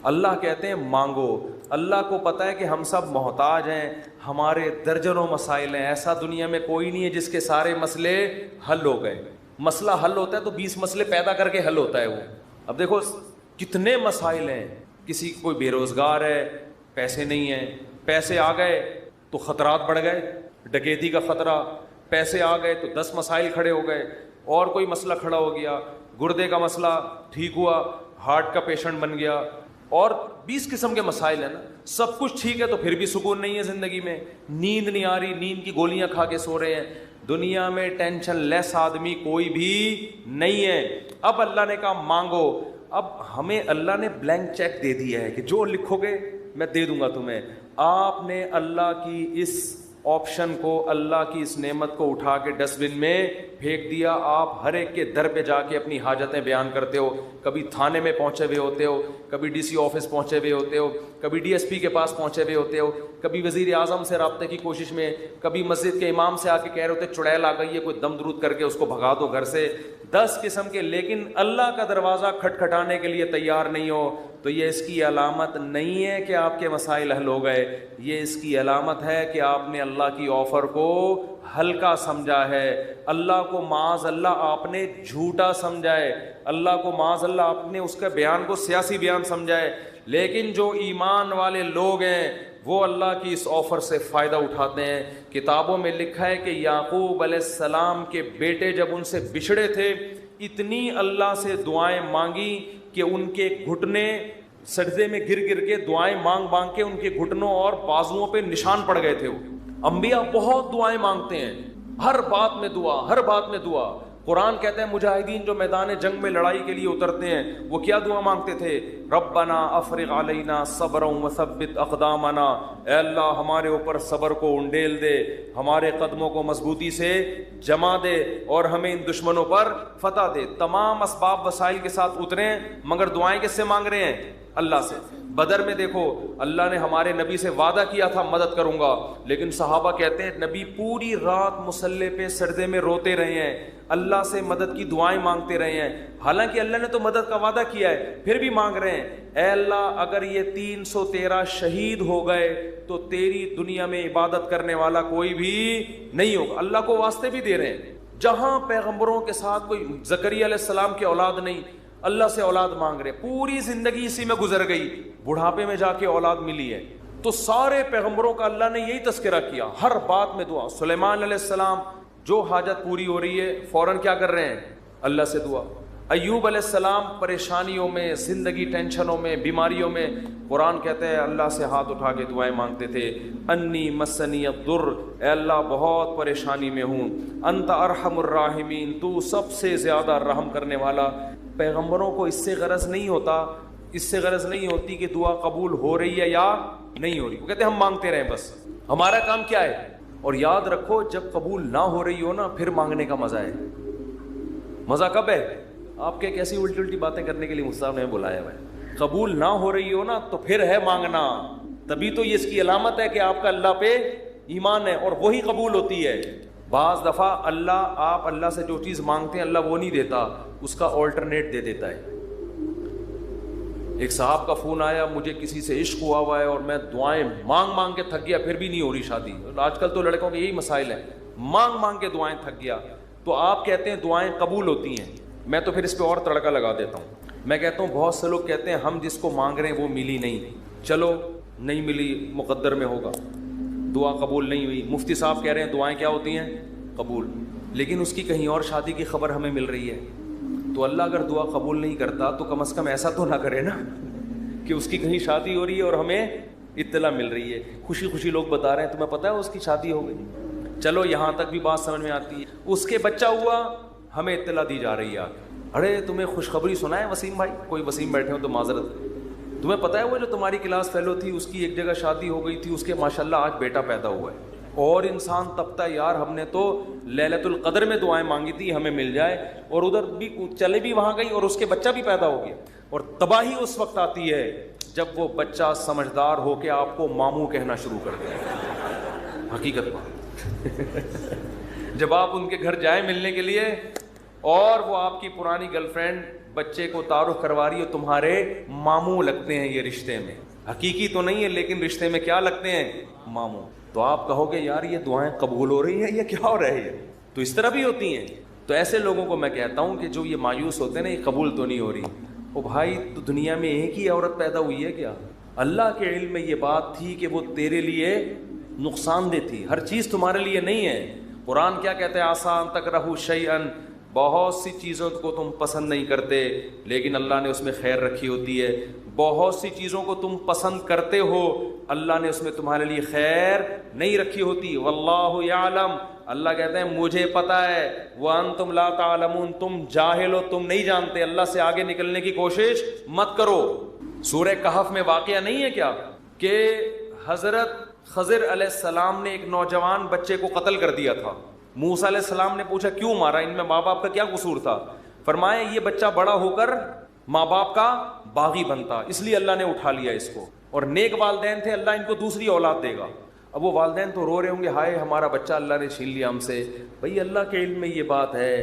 Speaker 1: اللہ کہتے ہیں مانگو، اللہ کو پتہ ہے کہ ہم سب محتاج ہیں، ہمارے درجنوں مسائل ہیں، ایسا دنیا میں کوئی نہیں ہے جس کے سارے مسئلے حل ہو گئے، مسئلہ حل ہوتا ہے تو 20 مسئلے پیدا کر کے حل ہوتا ہے وہ۔ اب دیکھو کتنے مسائل ہیں، کسی کوئی بے روزگار ہے، پیسے نہیں ہیں، پیسے آ گئے تو خطرات بڑھ گئے، ڈکیتی کا خطرہ، پیسے آ گئے تو 10 مسائل کھڑے ہو گئے، اور کوئی مسئلہ کھڑا ہو گیا، گردے کا مسئلہ ٹھیک ہوا، ہارٹ کا پیشنٹ بن گیا، اور 20 قسم کے مسائل ہیں نا، سب کچھ ٹھیک ہے تو پھر بھی سکون نہیں ہے زندگی میں، نیند نہیں آ رہی، نیند کی گولیاں کھا کے سو رہے ہیں، دنیا میں ٹینشن لیس آدمی کوئی بھی نہیں ہے۔ اب اللہ نے کہا مانگو، اب ہمیں اللہ نے بلینک چیک دے دیا ہے کہ جو لکھو گے میں دے دوں گا تمہیں، آپ نے اللہ کی اس آپشن کو، اللہ کی اس نعمت کو اٹھا کے ڈسٹ بن میں پھینک دیا۔ آپ ہر ایک کے در پہ جا کے اپنی حاجتیں بیان کرتے ہو، کبھی تھانے میں پہنچے ہوئے ہوتے ہو، کبھی ڈی سی آفس پہنچے ہوئے ہوتے ہو، کبھی ڈی ایس پی کے پاس پہنچے ہوئے ہوتے ہو، کبھی وزیر اعظم سے رابطے کی کوشش میں، کبھی مسجد کے امام سے آ کے کہہ رہے ہوتے چڑیل آ گئی ہے، کوئی دم درود کر کے اس کو بھگا دو گھر سے، 10 قسم کے، لیکن اللہ کا دروازہ کھٹکھٹانے کے لیے تیار نہیں ہو، تو یہ اس کی علامت نہیں ہے کہ آپ کے مسائل حل ہو گئے، یہ اس کی علامت ہے کہ آپ نے اللہ کی آفر کو ہلکا سمجھا ہے، اللہ کو معاذ اللہ آپ نے جھوٹا سمجھا ہے، اللہ کو معاذ اللہ آپ نے اس کے بیان کو سیاسی بیان سمجھا ہے۔ لیکن جو ایمان والے لوگ ہیں وہ اللہ کی اس آفر سے فائدہ اٹھاتے ہیں۔ کتابوں میں لکھا ہے کہ یعقوب علیہ السلام کے بیٹے جب ان سے بچھڑے تھے، اتنی اللہ سے دعائیں مانگی کہ ان کے گھٹنے سجدے میں گر گر کے دعائیں مانگ مانگ کے ان کے گھٹنوں اور بازوؤں پہ نشان پڑ گئے تھے۔ انبیاء بہت دعائیں مانگتے ہیں، ہر بات میں دعا، ہر بات میں دعا۔ قرآن کہتا ہے مجاہدین جو میدان جنگ میں لڑائی کے لیے اترتے ہیں وہ کیا دعا مانگتے تھے؟ ربنا افرغ علینا صبرا وثبت اقدامنا، اے اللہ ہمارے اوپر صبر کو انڈیل دے، ہمارے قدموں کو مضبوطی سے جما دے اور ہمیں ان دشمنوں پر فتح دے۔ تمام اسباب وسائل کے ساتھ اترے ہیں، مگر دعائیں کس سے مانگ رہے ہیں؟ اللہ سے۔ بدر میں دیکھو اللہ نے ہمارے نبی سے وعدہ کیا تھا مدد کروں گا، لیکن صحابہ کہتے ہیں نبی پوری رات مصلے پہ سجدے میں روتے رہے ہیں، اللہ سے مدد کی دعائیں مانگتے رہے ہیں، حالانکہ اللہ نے تو مدد کا وعدہ کیا ہے، پھر بھی مانگ رہے ہیں اے اللہ اگر یہ 313 شہید ہو گئے تو تیری دنیا میں عبادت کرنے والا کوئی بھی نہیں ہوگا۔ اللہ کو واسطے بھی دے رہے ہیں، جہاں پیغمبروں کے ساتھ کوئی زکریا علیہ السلام کی اولاد نہیں، اللہ سے اولاد مانگ رہے، پوری زندگی اسی میں گزر گئی، بڑھاپے میں جا کے اولاد ملی ہے۔ تو سارے پیغمبروں کا اللہ نے یہی تذکرہ کیا، ہر بات میں دعا۔ سلیمان علیہ السلام جو حاجت پوری ہو رہی ہے فوراً کیا کر رہے ہیں؟ اللہ سے دعا۔ ایوب علیہ السلام پریشانیوں میں، زندگی ٹینشنوں میں، بیماریوں میں، قرآن کہتا ہے اللہ سے ہاتھ اٹھا کے دعائیں مانگتے تھے، انی مسنی الضر، اے اللہ بہت پریشانی میں ہوں، انت ارحم الراحمین، تو سب سے زیادہ رحم کرنے والا۔ پیغمبروں کو اس سے غرض نہیں ہوتا، اس سے غرض نہیں ہوتی کہ دعا قبول ہو رہی ہے یا نہیں ہو رہی، وہ کہتے ہیں ہم مانگتے رہیں بس، ہمارا کام کیا ہے۔ اور یاد رکھو جب قبول نہ ہو رہی ہو نا پھر مانگنے کا مزہ ہے۔ مزہ کب ہے؟ آپ کے کیسی الٹی الٹی باتیں کرنے کے لیے مصطفیٰ نے بلایا ہوا ہے۔ قبول نہ ہو رہی ہو نا تو پھر ہے مانگنا، تبھی تو یہ اس کی علامت ہے کہ آپ کا اللہ پہ ایمان ہے اور وہی قبول ہوتی ہے۔ بعض دفعہ آپ اللہ سے جو چیز مانگتے ہیں اللہ وہ نہیں دیتا، اس کا آلٹرنیٹ دے دیتا ہے۔ ایک صاحب کا فون آیا مجھے کسی سے عشق ہوا ہے اور میں دعائیں مانگ مانگ کے تھک گیا پھر بھی نہیں ہو رہی شادی۔ آج کل تو لڑکوں کے یہی مسائل ہیں، مانگ مانگ کے دعائیں تھک گیا۔ تو آپ کہتے ہیں دعائیں قبول ہوتی ہیں، میں تو پھر اس پہ اور تڑکا لگا دیتا ہوں، میں کہتا ہوں بہت سے لوگ کہتے ہیں ہم جس کو مانگ رہے ہیں وہ ملی نہیں، چلو نہیں ملی مقدر میں ہوگا، دعا قبول نہیں ہوئی، مفتی صاحب کہہ رہے ہیں دعائیں کیا ہوتی ہیں؟ قبول، لیکن اس کی کہیں اور شادی کی خبر ہمیں مل رہی ہے، تو اللہ اگر دعا قبول نہیں کرتا تو کم از کم ایسا تو نہ کرے نا کہ اس کی کہیں شادی ہو رہی ہے اور ہمیں اطلاع مل رہی ہے، خوشی خوشی لوگ بتا رہے ہیں تمہیں پتہ ہے اس کی شادی ہو گئی، چلو یہاں تک بھی بات سمجھ میں آتی ہے، اس کے بچہ ہوا ہمیں اطلاع دی جا رہی ہے، ارے تمہیں خوشخبری سنا ہے وسیم بھائی، کوئی وسیم بیٹھے ہو تو معذرت، تمہیں پتہ ہے وہ جو تمہاری کلاس فیلو تھی اس کی ایک جگہ شادی ہو گئی تھی، اس کے ماشاءاللہ آج بیٹا پیدا ہوا ہے، اور انسان تبتا یار ہم نے تو لیلۃ القدر میں دعائیں مانگی تھی ہمیں مل جائے، اور ادھر بھی چلے بھی وہاں گئی اور اس کے بچہ بھی پیدا ہو گیا، اور تباہی اس وقت آتی ہے جب وہ بچہ سمجھدار ہو کے آپ کو ماموں کہنا شروع کر دے، حقیقت بات جب آپ ان کے گھر جائیں ملنے کے لیے اور وہ آپ کی پرانی گرل فرینڈ بچے کو تعارف کروا رہی ہے، تمہارے ماموں لگتے ہیں یہ رشتے میں، حقیقی تو نہیں ہے لیکن رشتے میں کیا لگتے ہیں؟ ماموں، تو آپ کہو گے یار یہ دعائیں قبول ہو رہی ہیں یا کیا ہو رہی ہے؟ تو اس طرح بھی ہوتی ہیں، تو ایسے لوگوں کو میں کہتا ہوں کہ جو یہ مایوس ہوتے ہیں نا یہ قبول تو نہیں ہو رہی، او بھائی تو دنیا میں ایک ہی عورت پیدا ہوئی ہے کیا؟ اللہ کے علم میں یہ بات تھی کہ وہ تیرے لیے نقصان دہ تھی، ہر چیز تمہارے لیے نہیں ہے، قرآن کیا کہتے ہیں آسان تکرہوا شیئا، بہت سی چیزوں کو تم پسند نہیں کرتے لیکن اللہ نے اس میں خیر رکھی ہوتی ہے، بہت سی چیزوں کو تم پسند کرتے ہو اللہ نے اس میں تمہارے لیے خیر نہیں رکھی ہوتی، واللہ یعلم، اللہ کہتے ہیں مجھے پتا ہے، وانتم لا تعلمون، تم جاہل ہو، تم نہیں جانتے، اللہ سے آگے نکلنے کی کوشش مت کرو۔ سورہ کہف میں واقعہ نہیں ہے کیا کہ حضرت خضر علیہ السلام نے ایک نوجوان بچے کو قتل کر دیا تھا، موسیٰ علیہ السلام نے پوچھا کیوں مارا، ان میں ماں باپ کا کیا قصور تھا؟ فرمایا یہ بچہ بڑا ہو کر ماں باپ کا باغی بنتا، اس لیے اللہ نے اٹھا لیا اس کو، اور نیک والدین تھے اللہ ان کو دوسری اولاد دے گا۔ اب وہ والدین تو رو رہے ہوں گے ہائے ہمارا بچہ اللہ نے چھین لیا ہم سے، بھئی اللہ کے علم میں یہ بات ہے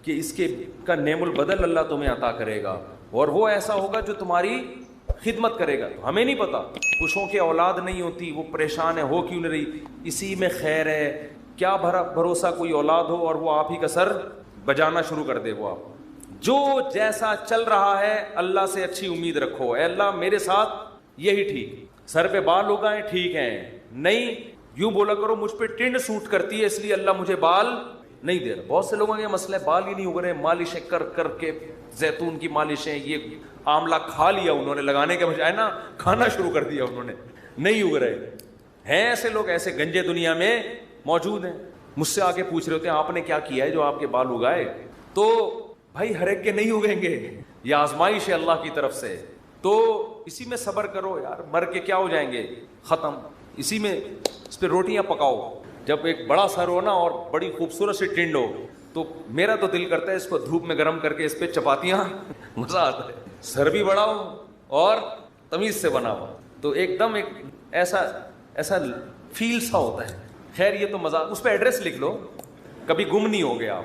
Speaker 1: کہ اس کے کا نعم البدل اللہ تمہیں عطا کرے گا، اور وہ ایسا ہوگا جو تمہاری خدمت کرے گا، تو ہمیں نہیں پتا، کچھوں کے اولاد نہیں ہوتی وہ پریشان ہے ہو کیوں نہیں رہی، اسی میں خیر ہے، کیا بھروسہ کوئی اولاد ہو اور وہ آپ ہی کا سر بجانا شروع کر دے، وہ آپ جو جیسا چل رہا ہے اللہ سے اچھی امید رکھو، اے اللہ میرے ساتھ یہی ٹھیک، سر پہ بال اگائیں ٹھیک ہیں، نہیں یوں بولا کرو مجھ پہ ٹنڈ سوٹ کرتی ہے اس لیے اللہ مجھے بال نہیں دے رہا۔ بہت سے لوگوں کا یہ مسئلہ ہے بال ہی نہیں اگ رہے، مالشیں کر کر کے زیتون کی مالشیں، یہ آملہ کھا لیا انہوں نے، لگانے کے بجائے نا کھانا شروع کر دیا انہوں نے، نہیں اگ رہے ہیں، ایسے لوگ ایسے گنجے دنیا میں موجود ہیں، مجھ سے آگے پوچھ رہے ہوتے ہیں آپ نے کیا کیا ہے جو آپ کے بال اگائے، تو بھائی ہر ایک کے نہیں اگیں گے، یہ آزمائش ہے اللہ کی طرف سے، تو اسی میں صبر کرو یار، مر کے کیا ہو جائیں گے، ختم، اسی میں اس پہ روٹیاں پکاؤ، جب ایک بڑا سر ہو نا اور بڑی خوبصورت سی ٹنڈ ہو تو میرا تو دل کرتا ہے اس کو دھوپ میں گرم کر کے اس پہ چپاتیاں، مزہ آتا ہے، سر بھی بڑا ہو اور تمیز سے بنا ہو، تو ایک دم ایک ایسا فیل سا ہوتا ہے۔ خیر یہ تو مزہ، اس پہ ایڈریس لکھ لو کبھی گم نہیں ہو گے آپ۔